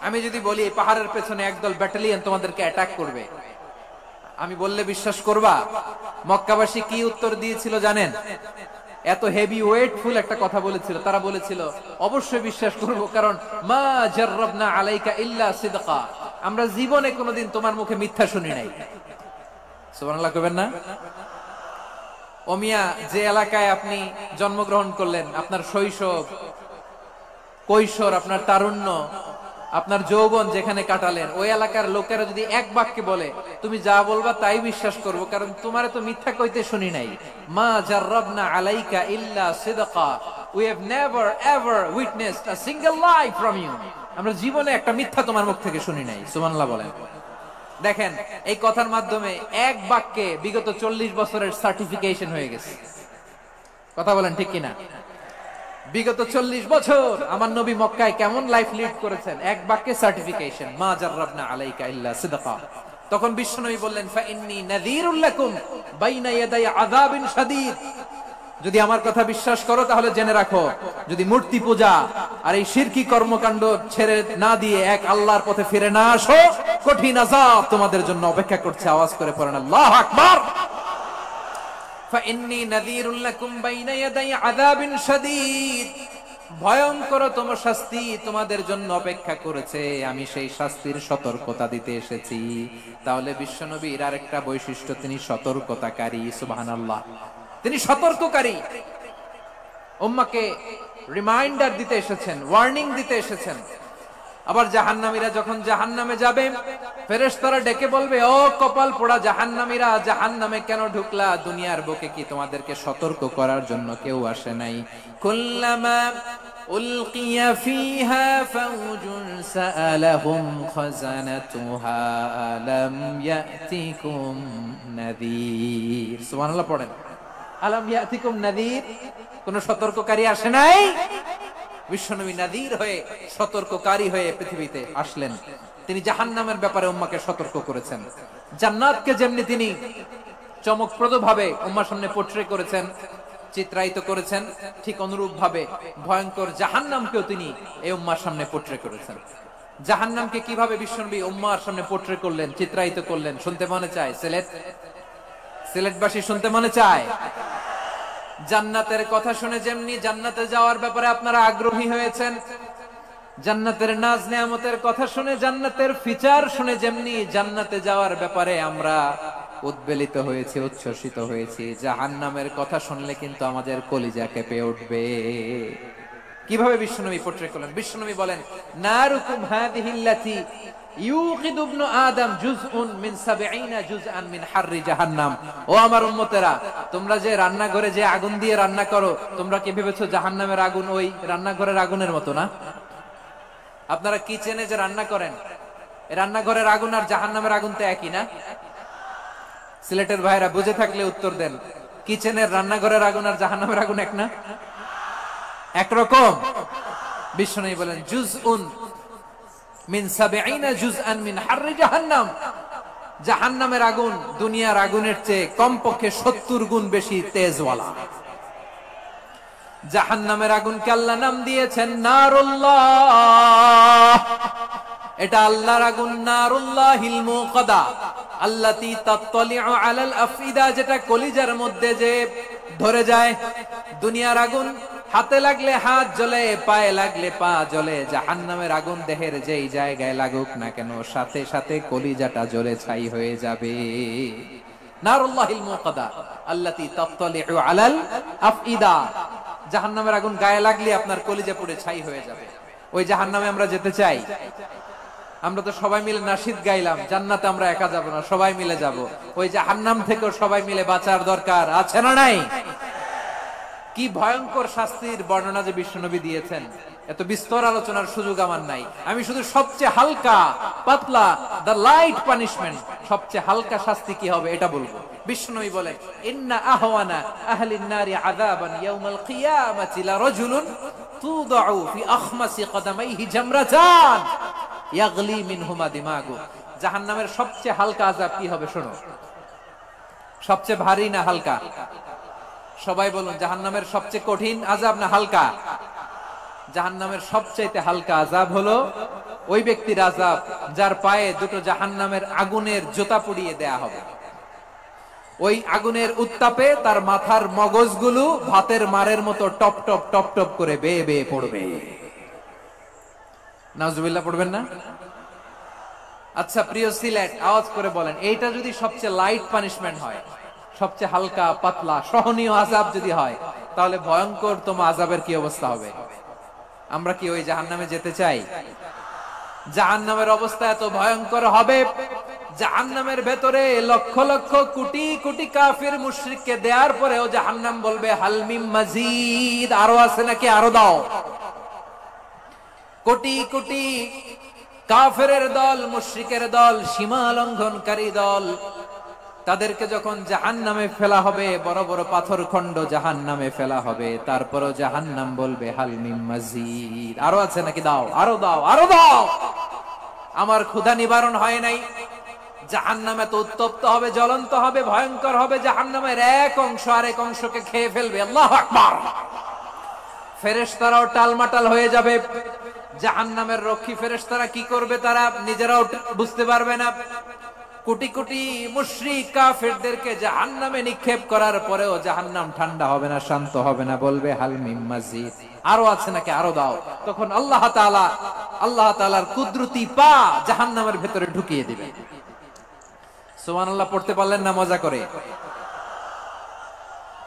আমি যদি বলি পাহাড়ের পেছনে একদল ব্যাটালিয়ন তোমাদেরকে অ্যাটাক করবে, আমি বললে বিশ্বাস করবা? মক্কাবাসী কি উত্তর দিয়েছিল জানেন? এত হেভি ওয়েটফুল একটা কথা বলেছিল। তারা বলেছিল, অবশ্যই বিশ্বাস করব, কারণ মা জাররাবনা আলাইকা ইল্লা সিদকা, আমরা জীবনে কোনোদিন তোমার মুখে মিথ্যা শুনি নাই। সুবহানাল্লাহ কইবেন না? ও মিয়া, যে এলাকায় আপনি জন্মগ্রহণ করলেন, আপনার শৈশব, কৈশোর, আপনার তারুণ্য, আপনার যৌবন যেখানে কাটালেন, ওই এলাকার লোকেরা যদি এক বাক্যে বলে, তুমি যা বলবা তাই বিশ্বাস করব, কারণ তোমারে তো মিথ্যা কইতে শুনি নাই। মা জাররাবনা আলাইকা ইল্লা সিদকা, we have never ever witnessed a single lie from you, আমরা জীবনে একটা মিথ্যা তোমার মুখ থেকে শুনি নাই। সুবহানাল্লাহ বলেন। দেখেন, এই কথার মাধ্যমে এক বাক্যে বিগত 40 বছরের সার্টিফিকেশন হয়ে গেছে। কথা বলেন ঠিক কিনা? বিগত 40 বছর আমার নবী মক্কায় কেমন লাইফ লিড করেছেন, এক বাক্যে সার্টিফিকেশন, মা জাররাবনা আলাইকা ইল্লা সিদকা। তখন বিশ্বনবী বললেন, ফা ইন্নী নাযীরুল লাকুম বাইনা ইয়াদাই আযাবিন শাদীদ, যদি আমার কথা বিশ্বাস করো তাহলে জেনে রাখো, যদি মূর্তি পূজা আর এই শিরকি কর্মকাণ্ড ছেড়ে না দিয়ে এক আল্লাহর পথে ফিরে না আসো, কঠিন আযাব তোমাদের জন্য অপেক্ষা করছে। আওয়াজ করে পড়েন আল্লাহু আকবার। ফাইন্নী নাযীরুল লাকুম বাইনা ইয়াদাই আযাবিন শাদীদ, ভয়ঙ্করতম শাস্তি তোমাদের জন্য অপেক্ষা করেছে, আমি সেই শাস্তির সতর্কতা দিতে এসেছি। তাহলে বিশ্বনবীর আরেকটা বৈশিষ্ট্য, তিনি সতর্কতাকারী। সুবহানাল্লাহ, তিনি সতর্ককারী। উম্মাহকে রিমাইন্ডার দিতে এসেছেন, ওয়ার্নিং দিতে এসেছেন। আবার জাহান্নামীরা যখন জাহান্নামে যাবে, ফেরেশতারা ডেকে বলবে, ও কপাল পোড়া জাহান্নামীরা, জাহান্নামে কেন ঢুকলা? দুনিয়ার বুকে কি তোমাদেরকে সতর্ক করার জন্য কেউ আসে নাই? কুল্লামা উলকিয়া ফিহা ফাউজুন সাআলাহুম খাযানাতুহা আলাম ইয়াতিকুম নাযীর। সুবহানাল্লাহ পড়েন। আলাম ইয়াতিকুম নাযীর, কোন সতর্ককারী আসে নাই? বিশ্বনবী নাযীর হয়ে, সতর্ককারী হয়ে পৃথিবীতে আসলেন। তিনি জাহান্নামের ব্যাপারে উম্মাকে সতর্ক করেছেন। জান্নাতকে যেমনি তিনি চমকপ্রদ ভাবে উম্মার সামনে পোট্রে করেছেন, চিত্রায়িত করেছেন, ঠিক অনুরূপ ভাবে ভয়ঙ্কর জাহান্নামকেও তিনি এই উম্মার সামনে পোট্রে করেছেন। জাহান্নামকে কিভাবে বিশ্বনবী উম্মার সামনে পোট্রে করলেন, চিত্রায়িত করলেন, শুনতে মনে চায়? সিলেটবাসী শুনতে মনে চায়? জান্নাতের কথা শুনে যেমনি জান্নাতে যাওয়ার ব্যাপারে আপনারা আগ্রহী হয়েছেন, জান্নাতের নাজ নেয়ামতের কথা শুনে, জান্নাতের ফিচার শুনে যেমনি জান্নাতে যাওয়ার ব্যাপারে আমরা উদ্বেলিত হয়েছি, উচ্ছ্বসিত হয়েছি, জাহান্নামের কথা শুনলে কিন্তু আমাদের কলিজা কেঁপে উঠবে। কিভাবে বিশ্বনবী পোট্রে করলেন? বিশ্বনবী বলেন, নারুকুম হাযিহিল্লাতী ইউকিদু ইবনু আদম জুজউন মিন ৭০ জুজআন মিন হাররি জাহান্নাম। ও আমার উম্মতেরা, তোমরা যে রান্নাঘরে যে আগুন দিয়ে রান্না করো, তোমরা কি ভেবেছো জাহান্নামের আগুন ওই রান্নাঘরের আগুনের মতো না? আপনারা কিচেনে যে রান্না করেন, রান্নাঘরের আগুন আর জাহান্নামের আগুন তো একই না? সিলেটের ভাইরা বুঝে থাকলে উত্তর দেন, কিচেনের রান্নাঘরের আগুন আর জাহান্নামের আগুন এক না? একরকম। বিশ্বনবী বলেন, জুজউন মিন ৭০ জুজআন মিন হাররি জাহান্নাম। জাহান্নামের আগুন দুনিয়ার আগুনের চেয়ে কমপক্ষে ৭০ গুণ বেশি তেজওয়ালা। জাহান্নামের আগুনকে আল্লাহ নাম দিয়েছেন নারুল্লাহ। এটা আল্লাহর আগুন, নারুল্লাহিল মুকাদা আল্লাতী তাত্তালিউ আলাল আফইদা, যেটা কলিজার মধ্যে যে ধরে যায়। দুনিয়ার আগুন হাতে লাগলে হাত জ্বলে, পায়ে লাগলে পা জ্বলে। জাহান্নামের আগুন দেহের যেই জায়গায় লাগুক না কেন, সাথে সাথে কলিজাটা জ্বলে ছাই হয়ে যাবে। নারুল্লাহিল মুকাদা আল্লাতী তাত্তালিউ আলাল আফইদা। জাহান্নামের আগুন গায়ে লাগলে আপনার কলিজা পুড়ে ছাই হয়ে যাবে। ওই জাহান্নামে আমরা যেতে চাই? আমরা তো সবাই মিলে নাশিদ গাইলাম, জান্নাতে আমরা একা যাব না, সবাই মিলে যাব। ওই জাহান্নাম থেকেও সবাই মিলে বাঁচার দরকার আছে না নাই? কি ভয়ঙ্কর শাস্তির বর্ণনা যে বিশ্বনবী দিয়েছেন, এত বিস্তর আলোচনার সুযোগ আমার নাই। আমি শুধু সবচেয়ে হালকা পাতলা, দ্য লাইট পানিশমেন্ট, সবচেয়ে হালকা শাস্তি কি হবে এটা বলবো। বিশ্বনবী বলেন, ইন্না আহওয়ানা আহলিন নারি আযাবান ইয়াউমাল কিয়ামাতি লা রাজুলুন তুদাউ ফি আখমাসি কদামাইহি জামরাতান ইয়াগলি মিনহুমা দিমাগু। জাহান্নামের সবচেয়ে হালকা আযাব কি হবে শোনো। সবচেয়ে ভারী না হালকা? সবাই বলুন, জাহান্নামের সবচেয়ে কঠিন আযাব না হালকা? জাহান্নামের সবচাইতে হালকা আযাব হলো ওই ব্যক্তির আযাব যার পায়ে দুটো জাহান্নামের আগুনের জুতা পুড়িয়ে দেয়া হবে। ওই আগুনের উত্তাপে তার মাথার মগজগুলো ভাতের মারের মতো টপ টপ টপ টপ করে বেয়ে বেয়ে পড়বে। নাউজুবিল্লাহ পড়বেন না? আচ্ছা প্রিয় সিলেট, আওয়াজ করে বলেন, এইটা যদি সবচেয়ে লাইট পানিশমেন্ট হয়, সবচেয়ে হালকা পাতলা সহনীয় আযাব যদি হয়, তাহলে ভয়ঙ্কর তোমা আযাবের কি অবস্থা হবে? আমরা কি ওই জাহান্নামে যেতে চাই? জাহান্নামের অবস্থা এত ভয়ঙ্কর হবে, জাহান্নামের ভেতরে লক্ষ লক্ষ কোটি কোটি কাফির মুশরিককে দেওয়ার পরেও জাহান্নাম বলবে হাল মিন মাজিদ, আরো আছে নাকি, আরো দাও। কোটি কোটি কাফেরের দল, মুশরিকের দল, সীমা লঙ্ঘনকারী দল, তাদেরকে যখন জাহান্নামে ফেলা হবে, বড় বড় পাথর খণ্ড জাহান্নামে ফেলা হবে, তারপরও জাহান্নাম বলবে হাল মিন মাজিদ, আরো আছে নাকি, দাও, আরো দাও, আরো দাও। আমার ক্ষুধা নিবারণ হয় নাই। জাহান্নাম এত উত্তপ্ত হবে, জ্বলন্ত হবে, ভয়ঙ্কর হবে, জাহান্নামের এক অংশ আরেক অংশকে খেয়ে ফেলবে। আল্লাহু আকবার। ফেরেশতারাও টালমাটাল হয়ে যাবে। জাহান্নামের রক্ষী ফেরেশতারা কি করবে তারা নিজেরাও বুঝতে পারবে না। কোটি কোটি মুশরিক কাফেরদেরকে জাহান্নামে নিক্ষেপ করার পরেও জাহান্নাম ঠান্ডা হবে না, শান্ত হবে না, বলবে হাল মিন মাজিদ, আরো আছে নাকি, আরো দাও। তখন আল্লাহ তাআলার কুদরতি পা জাহান্নামের ভেতরে ঢুকিয়ে দিবে। সুবহানাল্লাহ পড়তে পারলেন না মজা করে?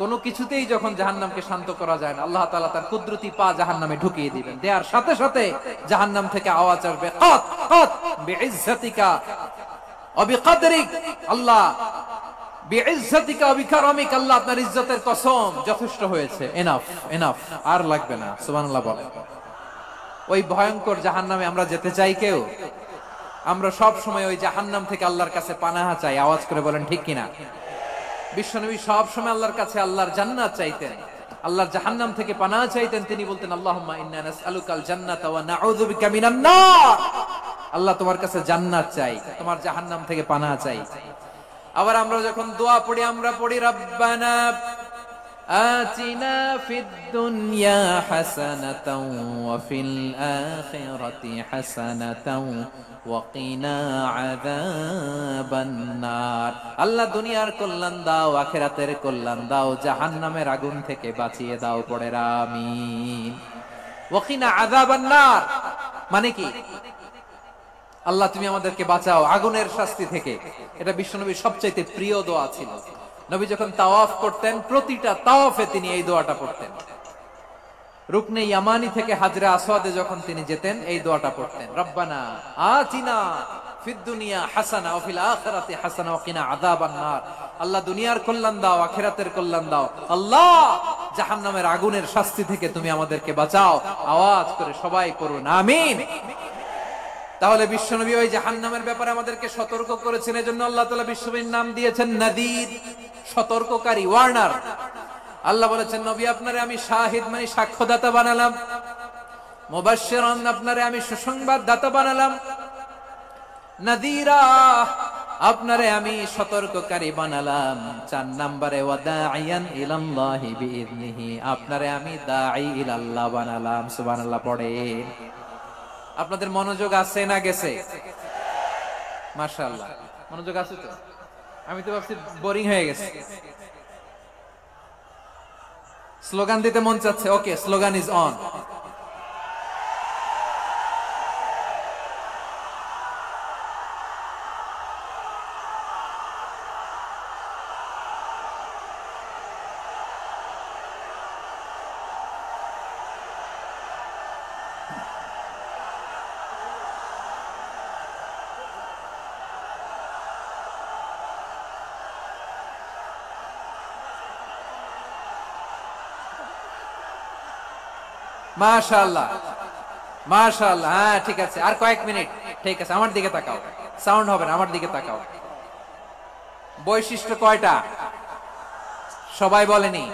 কোনো কিছুতেই যখন জাহান্নামকে শান্ত করা যায় না, আল্লাহ তাআলা তার কুদরতি পা জাহান্নামে ঢুকিয়ে দিবেন। দেওয়ার সাথে সাথে জাহান্নাম থেকে আওয়াজ আসবে, কাত কাত বিইজ্জাতিকা ওয়া বিকদরিক, আল্লাহ বিইজ্জাতিকা ওয়া বিকারামিক, আল্লাহ আপনার ইজ্জতের কসম, যথেষ্ট হয়েছে, এনাফ এনাফ, আর লাগবে না। সুবহানাল্লাহ বলেন। ওই ভয়ঙ্কর জাহান্নামে আমরা যেতে চাই কেউ? আমরা সব সময় ওই জাহান্নাম থেকে আল্লাহর কাছে পানাহা চাই। আওয়াজ করে বলেন ঠিক কিনা? বিশ্বনবী সব সময় আল্লাহর কাছে আল্লাহর জান্নাত চাইতেন, আল্লাহর জাহান্নাম থেকে পানাহা চাইতেন। তিনি বলতেন, আল্লাহুম্মা ইন্না নাসআলুকাল জান্নাতা ওয়া নাউযু বিকা মিনান নার। আল্লাহ তোমার কাছে জান্নাত চাই, তোমার জাহান্নাম থেকে পানাহা চাই। আবার আমরা যখন দোয়া পড়ি, আমরা পড়ি রব্বানা আতিনা ফিদ দুনিয়া হাসানাতাও ওয়া ফিল আখিরাতি হাসানাতাও ওয়া কিনা আযাবান নার। আল্লাহ দুনিয়ার কল্যাণ দাও, আখিরাতের কল্যাণ দাও, জাহান্নামের আগুন থেকে বাঁচিয়ে দাও। পড়ে আমিন। ওয়া কিনা আযাবান নার মানে কি? আল্লাহ তুমি আমাদেরকে বাঁচাও আগুনের শাস্তি থেকে। এটা বিশ্বনবীর সবচাইতে প্রিয় দোয়া ছিল। নবী যখন তাওয়াফ করতেন, প্রতিটা তাওয়াফে তিনি এই দোয়াটা পড়তেন। রুকনে ইয়ামানি থেকে হাজরে আসওয়াদে যখন তিনি যেতেন, এই দোয়াটা পড়তেন, রব্বানা আতিনা ফিদ দুনিয়া হাসানা ওয়া ফিল আখিরাতি হাসানা ওয়া কিনা আযাবান নার। আল্লাহ দুনিয়ার কল্যাণ দাও, আখিরাতের কল্যাণ দাও। আল্লাহ জাহান্নামের আগুনের শাস্তি থেকে তুমি আমাদেরকে বাঁচাও। আওয়াজ করে সবাই পড়ুন আমিন। তাহলে বিশ্বনবী ওই জাহান্নামের ব্যাপারে আমাদেরকে সতর্ক করেছেন। এজন্য আল্লাহ তাআলা বিশ্বনবীর নাম দিয়েছেন নাদির, সতর্ককারী, ওয়ার্নার। আল্লাহ বলেছেন, নবী আপনারে আমি শাহিদ মানে সাক্ষ্যদাতা বানালাম, মুবাশশিরান আপনারে আমি সুসংবাদ দাতা বানালাম, নাদিরা আপনারে আমি সতর্ককারী বানালাম। 4 নম্বরে ওয়াদাইয়ান ইলাল্লাহি বিইذনিহি, আপনারে আমি দাঈ ইলাল্লাহ বানালাম। সুবহানাল্লাহ পড়েন। আপনাদের মনোযোগ আছে না গেছে? মাশাআল্লাহ মনোযোগ আছে তো? আমি তো ভাবছি বোরিং হয়ে গেছে। স্লোগান দিতে মন চাচ্ছে। ওকে, স্লোগান ইজ অন। মাশাআল্লাহ মাশাআল্লাহ। হ্যাঁ ঠিক আছে, আর কয়েক মিনিট। ঠিক আছে, আমার দিকে তাকাও, সাউন্ড হবে না, আমার দিকে তাকাও। বৈশিষ্ট্য কয়টা সবাই বলেনি?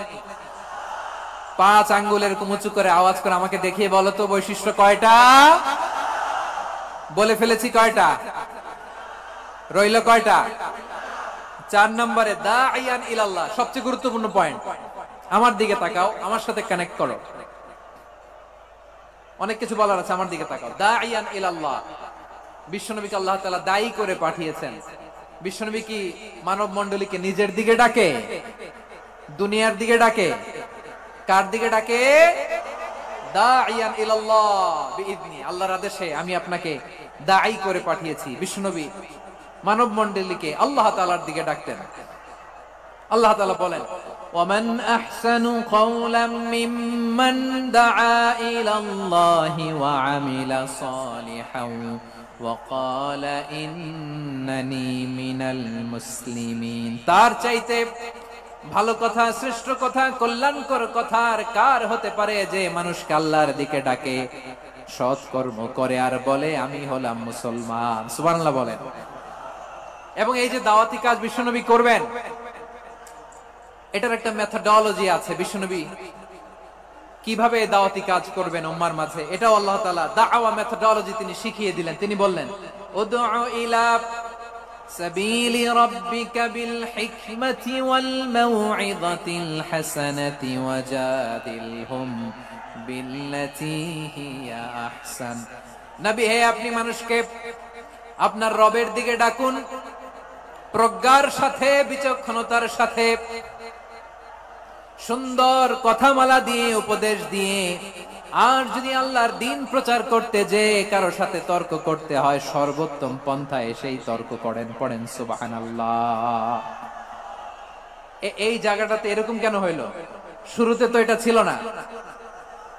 5 আঙ্গুলের কুমুচু করে আওয়াজ করে আমাকে দেখিয়ে বলো তো বৈশিষ্ট্য কয়টা? বলে ফেলেছি কয়টা? রইল কয়টা? 4 নম্বরে দাঈয়ান ইলাল্লাহ, সবচেয়ে গুরুত্বপূর্ণ পয়েন্ট। আমার দিকে তাকাও, আমার সাথে কানেক্ট করো। অনেক কিছু বলার আছে, আমার দিকে তাকাও। দাঈয়ান ইলাল্লাহ, বিশ্বনবীকে আল্লাহ তাআলা দায়ী করে পাঠিয়েছেন। বিশ্বনবী কি মানব মণ্ডলীকে নিজের দিকে ডাকে? দুনিয়ার দিকে ডাকে? কার দিকে ডাকে? দাঈয়ান ইলাল্লাহ বিইذনি, আল্লাহর আদেশে আমি আপনাকে দায়ী করে পাঠিয়েছি। বিশ্বনবী মানব মণ্ডলীকে আল্লাহ তাআলার দিকে ডাকতেন। আল্লাহ তাআলা বলেন, ومن أحسن قولا ممن دعا إلى الله وعمل صالحا وقال إنني من المسلمين। তার চাইতে ভালো কথা, শ্রেষ্ঠ কথা, কল্যাণকর কথা আর কার হতে পারে যে মানুষকে আল্লাহর দিকে ডাকে, সৎ কর্ম করে আর বলে আমি হলাম মুসলমান। সুবহানাল্লাহ বলেন। এবং এই যে দাওয়াতি কাজ বিশ্বনবী করবেন, এটার একটা মেথডোলজি আছে। বিশ্বনবী কিভাবে দাওয়াতি কাজ করবেন উম্মার মাঝে, এটাও আল্লাহ তাআলা দাওয়া মেথডোলজি তিনি শিখিয়ে দিলেন। তিনি বললেন, উদউ ইলা সাবিলি রাব্বিকা বিল হিকমাতি ওয়াল মাউইযাতিল হাসানাতি ওয়াজাদিলহুম বিল্লাতী হিয়া আহসান। নবী হে, আপনি মানুষকে আপনার রবের দিকে ডাকুন প্রজ্ঞার সাথে, বিচক্ষণতার সাথে, সুন্দর কথামালা দিয়ে, উপদেশ দিয়ে। আর যদি আল্লাহর দ্বীন প্রচার করতে যে কারো সাথে তর্ক করতে হয়, সর্বোত্তম পন্থায় সেই তর্ক করেন। পড়েন সুবহানাল্লাহ। এই জায়গাটাতে এরকম কেন হইলো? শুরুতে তো এটা ছিল না।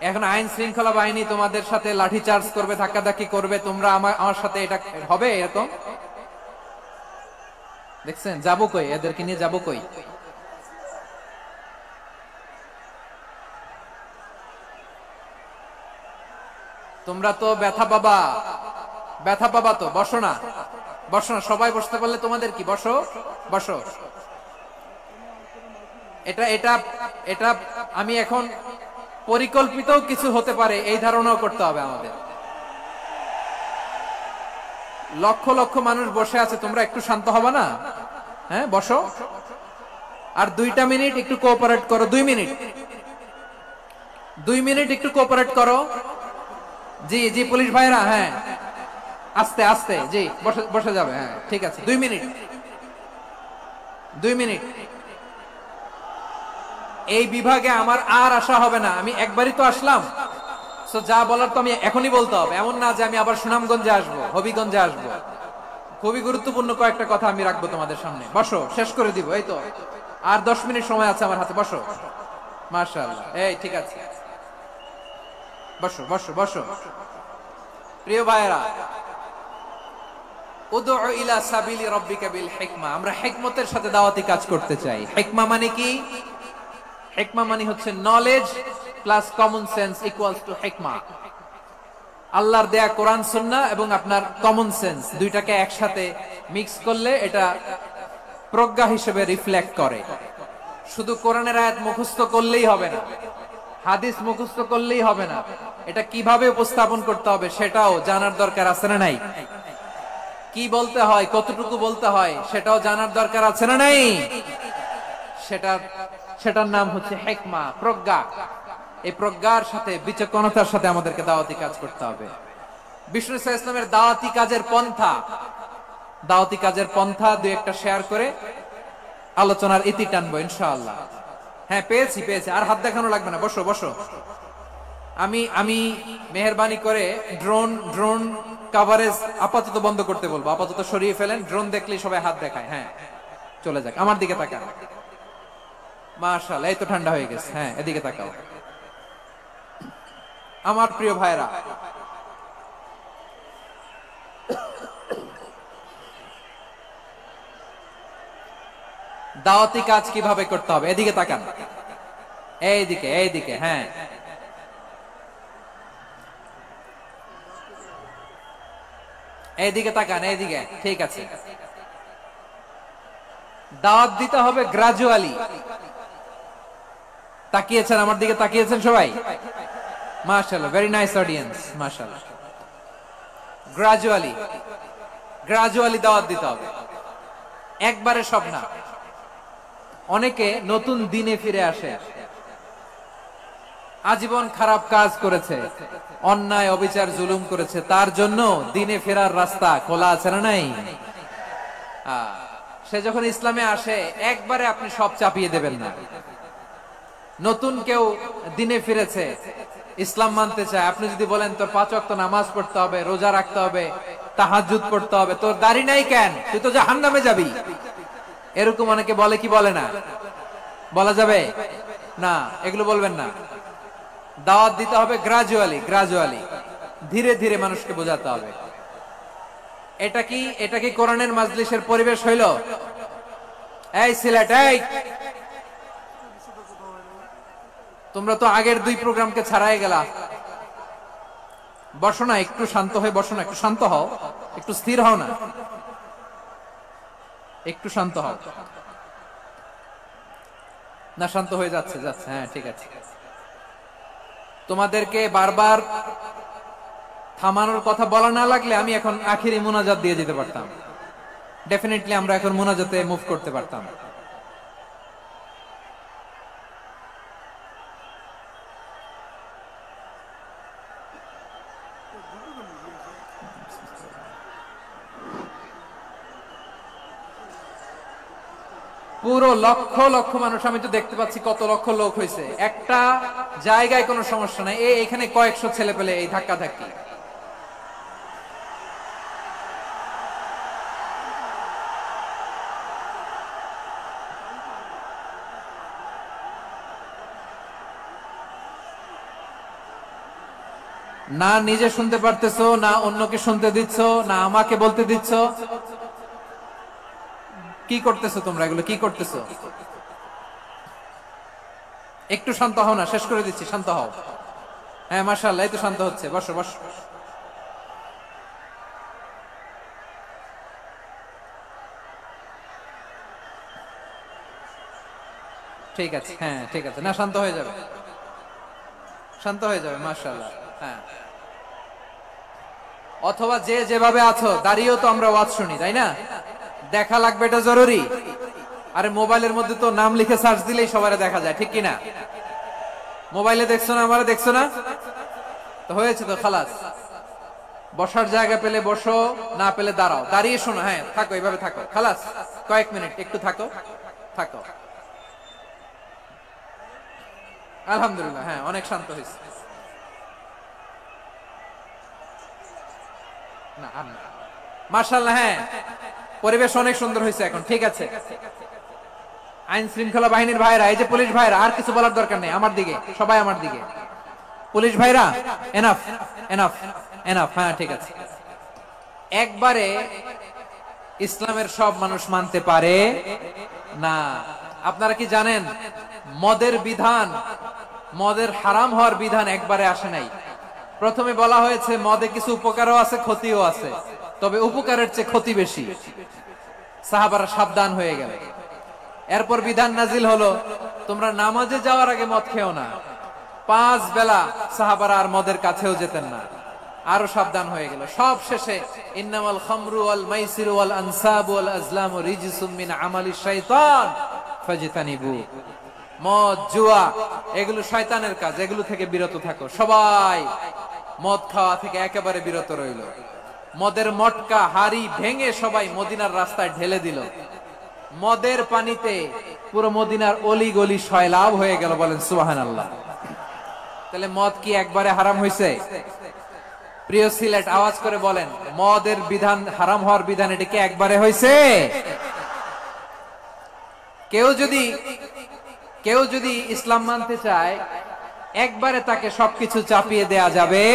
এখন আইন শৃঙ্খলা বাহিনী তোমাদের সাথে লাঠি চার্জ করবে, ধাক্কাধাক্কি করবে, তোমরা আমার সাথে এটা হবে এরকম? দেখছেন যাবো কই, এদেরকে নিয়ে যাবো কই? তোমরা তো ব্যথা পাবা, ব্যথা পাবা তো। বসো না, বসো না, সবাই বসতে পারলে তোমাদের কি, বসো বসো। এটা এটা এটা আমি এখন পরিকল্পিত কিছু হতে পারে এই ধারণাও করতে হবে আমাদের। লক্ষ লক্ষ মানুষ বসে আছে, তোমরা একটু শান্ত হবে না? হ্যাঁ বসো, আর 2টা মিনিট একটু কোঅপারেট করো। 2 মিনিট, 2 মিনিট একটু কোঅপারেট করো। জি জি পুলিশ ভাইরা, হ্যাঁ আস্তে আস্তে, জি বসে বসে যাবে, হ্যাঁ ঠিক আছে। 2 মিনিট, 2 মিনিট। এই বিভাগে আমার আর আসা হবে না, আমি একবারই তো আসলাম, সো যা বলার তো আমি এখনই বলতে হবে। এমন না যে আমি আবার সুনামগঞ্জে আসবো, হবিগঞ্জে আসবো। খুবই গুরুত্বপূর্ণ কয়েকটা কথা আমি রাখবো তোমাদের সামনে। বসো, শেষ করে দিব, এই তো আর 10 মিনিট সময় আছে আমার হাতে। বসো, মাশাআল্লাহ, এই ঠিক আছে, বসো বসো বসো। প্রিয় ভাইরা, উদউ ইলা সাবিলি রাব্বিকা বিল হিকমা, আমরা হিকমতের সাথে দাওয়াতি কাজ করতে চাই। হিকমা মানে কি? হিকমা মানে হচ্ছে knowledge plus common sense equals to হিকমা। আল্লাহর দেয়া কোরআন সুন্নাহ এবং আপনার কমন সেন্স দুইটাকে একসাথে মিক্স করলে এটা প্রজ্ঞা হিসেবে রিফ্লেক্ট করে। শুধু কোরআনের আয়াত মুখস্থ করলেই হবে না, হাদিস মুখস্থ করলেই হবে না, এটা কিভাবে উপস্থাপন করতে হবে সেটাও জানার দরকার আছে না নাই? কি বলতে হয়, কতটুকু বলতে হয় সেটাও জানার দরকার আছে না নাই? সেটার নাম হচ্ছে হিকমা, প্রজ্ঞা। এই প্রজ্ঞার সাথে, বিচক্ষণতার সাথে আমাদেরকে দাওয়াতি কাজ করতে হবে। বিষ্ণু ইসলামের দাওয়াতি কাজের পন্থা দুই একটা শেয়ার করে আলোচনার ইতি টানবো ইনশাআল্লাহ। হ্যাঁ পেয়েছি, আর হাত দেখানো লাগবে না, বসো বসো। আমি মেহেরবানি করে ড্রোন কভারেজ আপাতত বন্ধ করতে বলবো, আপাতত সরিয়ে ফেলেন। ড্রোন দেখলেই সবাই হাত দেখায়, হ্যাঁ চলে যাক। আমার দিকে তাকান, মাশাআল্লাহ, এই তো ঠান্ডা হয়ে গেছে। হ্যাঁ এদিকে তাকাও। আমার প্রিয় ভাইরা, দাওয়াতি কাজ কিভাবে করতে হবে এদিকে তাকান, এইদিকে, হ্যাঁ এইদিকে তাকান, এইদিকে, ঠিক আছে। দাওয়াত দিতে হবে গ্রাজুয়ালি। তাকিয়েছেন আমার দিকে, তাকিয়েছেন সবাই? মাশাআল্লাহ, ভেরি নাইস অডিয়েন্স, মাশাআল্লাহ। গ্রাজুয়ালি দাওয়াত দিতে হবে, একবারে সব না। অনেকে নতুন দিনে ফিরে আসে, আজীবন খারাপ কাজ করেছে, অন্যায় অবিচার জুলুম করেছে, তার জন্য দিনে ফেরার রাস্তা খোলা আছে না নাই? সে যখন ইসলামে আসে একবারে আপনি সব চাপিয়ে দেবেন না। নতুন কেউ দিনে ফিরেছে, ইসলাম মানতে চায়, আপনি যদি বলেন তোর 5 ওয়াক্ত নামাজ পড়তে হবে, রোজা রাখতে হবে, তাহাজ্জুদ পড়তে হবে, তোর দাড়ি নাই কেন, তুই তো জাহান্নামে যাবি, এরকম অনেকে বলে কি বলে না? বলা যাবে না, এগুলো বলবেন না। দাওয়াত দিতে হবে গ্রাজুয়ালি, ধীরে ধীরে মানুষকে বোঝাতে হবে। এটা কি কোরআনের মাজলিসের পরিবেশ হইল? এই সিলেট, এই তোমরা তো আগের 2 প্রোগ্রামকে ছাড়াই গেলা। বসো না, একটু শান্ত হয়ে বসো না, একটু শান্ত হও, একটু স্থির হও না, একটু শান্ত হও না। শান্ত হয়ে যাচ্ছে, হ্যাঁ ঠিক আছে। তোমাদেরকে বারবার থামানোর কথা বলা না লাগলে আমি এখন আখিরি মুনাজাত দিয়ে যেতে পারতাম। ডেফিনেটলি আমরা এখন মুনাজাতে মুভ করতে পারতাম। পুরো লক্ষ লক্ষ মানুষ, আমি তো দেখতে পাচ্ছি কত লক্ষ লোক হয়েছে। একটা জায়গায় কোনো সমস্যা নাই, এখানে কয়েকশো ছেলে পেলে এই ধাক্কা ধাক্কি। না নিজে শুনতে পারতেছো, না অন্যকে শুনতে দিচ্ছ, না আমাকে বলতে দিচ্ছ। কি করতেছো তোমরা? এগুলো কি করতেছো? একটু শান্ত হও না, শেষ করে দিচ্ছি, শান্ত হও। হ্যাঁ মাশাআল্লাহ, এই তো শান্ত হচ্ছে। বসো বসো। ঠিক আছে, হ্যাঁ ঠিক আছে, না শান্ত হয়ে যাবে, শান্ত হয়ে যাবে, মাশাআল্লাহ। হ্যাঁ, অথবা যে যেভাবে আছো দাঁড়িয়েও তো আমরা ওয়াজ শুনি, তাই না? দেখা লাগবে, এটা জরুরি। আরে মোবাইলের মধ্যে তো নাম লিখে সার্চ দিলেই সবারে দেখা যায়, ঠিক কিনা? মোবাইলে দেখছো না, আমারে দেখছো না, তো হয়েছে তো, খালাস। বসার জায়গা পেলে বসো, না পেলে দাঁড়াও, দাঁড়িয়ে শোনো। হ্যাঁ থাকো, এইভাবে থাকো, খালাস। কয়েক মিনিট একটু থাকো, থাকো। আলহামদুলিল্লাহ, হ্যাঁ অনেক শান্ত হয়েছে। না মাশাআল্লাহ, হ্যাঁ পরিবেশ অনেক সুন্দর হয়েছে এখন, ঠিক আছে। আইন শৃঙ্খলা বাহিনীর ভাইরা, এই যে পুলিশ ভাইরা, আর কিছু বলার দরকার নেই, আমার দিকে সবাই, আমার দিকে। পুলিশ ভাইরা এনাফ, এনাফ, এনাফ। হ্যাঁ ঠিক আছে। একবারে ইসলামের সব মানুষ মানতে পারে না। আপনারা কি জানেন মদের বিধান, মদের হারাম হওয়ার বিধান একবারে আসে নাই। প্রথমে বলা হয়েছে মদে কিছু উপকারও আছে, ক্ষতিও আছে, তবে উপকারের চেয়ে ক্ষতি বেশি। সাহাবারা সাবধান হয়ে গেল। এরপর বিধান নাজিল হলো, তোমরা নামাজে যাওয়ার আগে মদ খেও না। 5 বেলা সাহাবারা আর মদের কাছেও যেতেন না, আরো সাবধান হয়ে গেল। সব শেষে ইন্নামাল খামরু ওয়াল মাইসিরু ওয়াল আনসাবু ওয়াল আজলামু রিজসুম মিন আমালিশ শাইতান ফাজতানিবু। মদ, জুয়া এগুলো শয়তানের কাজ, এগুলো থেকে বিরত থাকো। সবাই মদ খাওয়া থেকে একেবারে বিরত রইল। মদের মটকা হাড়ি ভেঙে সবাই মদিনার রাস্তায় ঢেলে দিল। মদের পানিতে পুরো মদিনার অলি গলি সয়লাভ হয়ে গেল। বলেন সুবহানাল্লাহ। তাহলে মদ কি একবারে হারাম হয়েছে? প্রিয় সিলেট, আওয়াজ করে বলেন, মদের বিধান, হারাম হওয়ার বিধান, এটা কি একবারে হয়েছে? কেউ যদি ইসলাম মানতে চায়, একবারে তাকে সবকিছু চাপিয়ে দেয়া যাবে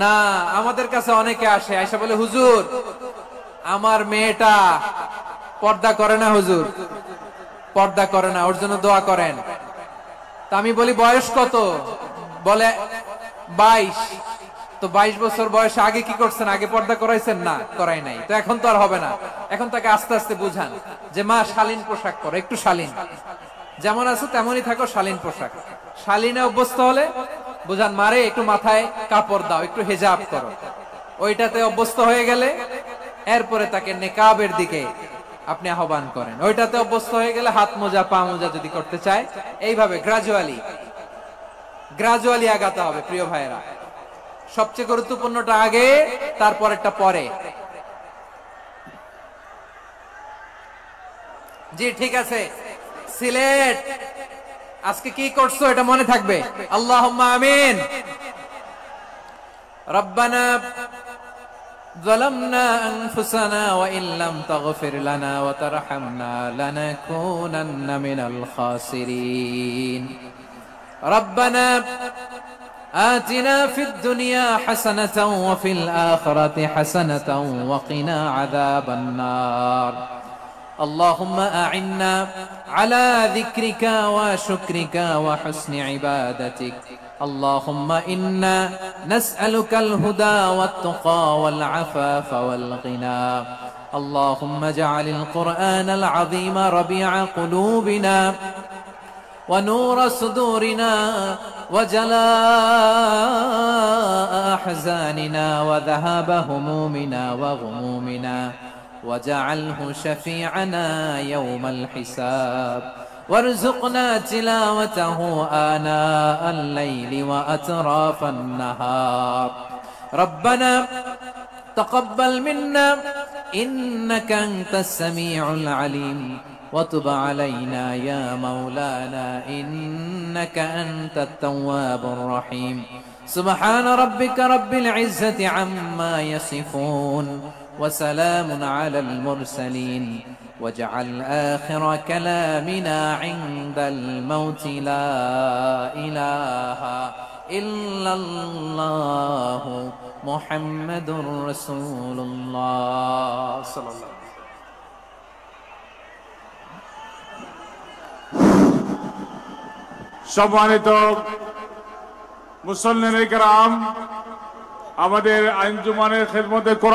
না। আমাদের কাছে অনেকে আসে, আয়সা বলে, হুজুর আমার মেয়েটা পর্দা করে না, হুজুর পর্দা করে না, ওর জন্য দোয়া করেন। তা আমি বলি বয়স কত? বলে 22। তো 22 বছর বয়সে আগে কি করছেন? আগে পর্দা করাইছেন? না, করাই নাই। তো এখন তো আর হবে না। এখন তাকে আস্তে আস্তে বুঝান যে মা শালীন পোশাক পরো, একটু শালীন, যেমন আছো তেমনই থাকো, শালীন পোশাক। শালীনে অভ্যস্ত হলে বুঝান, মারে একটু মাথায় কাপড় দাও, একটু হেজাব করো। ওইটাতে অভ্যস্ত হয়ে গেলে এরপরে তাকে নেকাবের দিকে আপনি আহ্বান করেন। ওইটাতে অভ্যস্ত হয়ে গেলে হাত মোজা, পা মোজা যদি করতে চায়, এইভাবে গ্রাজুয়ালি আগাতে হবে। প্রিয় ভাইয়েরা, সবচেয়ে গুরুত্বপূর্ণটা আগে, তারপরেরটা পরে। জি ঠিক আছে। সিলেট আজকে কি করছো এটা মনে থাকবে। আল্লাহুম্মা আমিন। রব্বানা ظلمنا أنفسنا وإن لم تغفر لنا وترحمنا لنكونن من الخاسرين. ربنا آتنا في الدنيا حسنة وفي الآخرة حسنة وقنا عذاب النار. اللهم أعنا على ذكرك وشكرك وحسن عبادتك. اللهم إنا نسألك الهدى والتقى والعفاف والغنى. اللهم اجعل القرآن العظيم ربيع قلوبنا ونور صدورنا وجلاء أحزاننا وذهاب همومنا وغمومنا، وجعله شفيعنا يوم الحساب، وارزقنا تلاوته آناء الليل وأطراف النهار. ربنا تقبل منا إنك أنت السميع العليم، وتب علينا يا مولانا إنك أنت التواب الرحيم. سبحان ربك رب العزة عما يصفون، وسلام على المرسلين، واجعل آخر كلامنا عند الموت لا إله ইল্লাল্লাহু মুহাম্মাদুর রাসূলুল্লাহ সাল্লাল্লাহু সম্মানিত মুসল্লিয়ানে কেরাম, আমাদের আঞ্জুমানের খেদমতে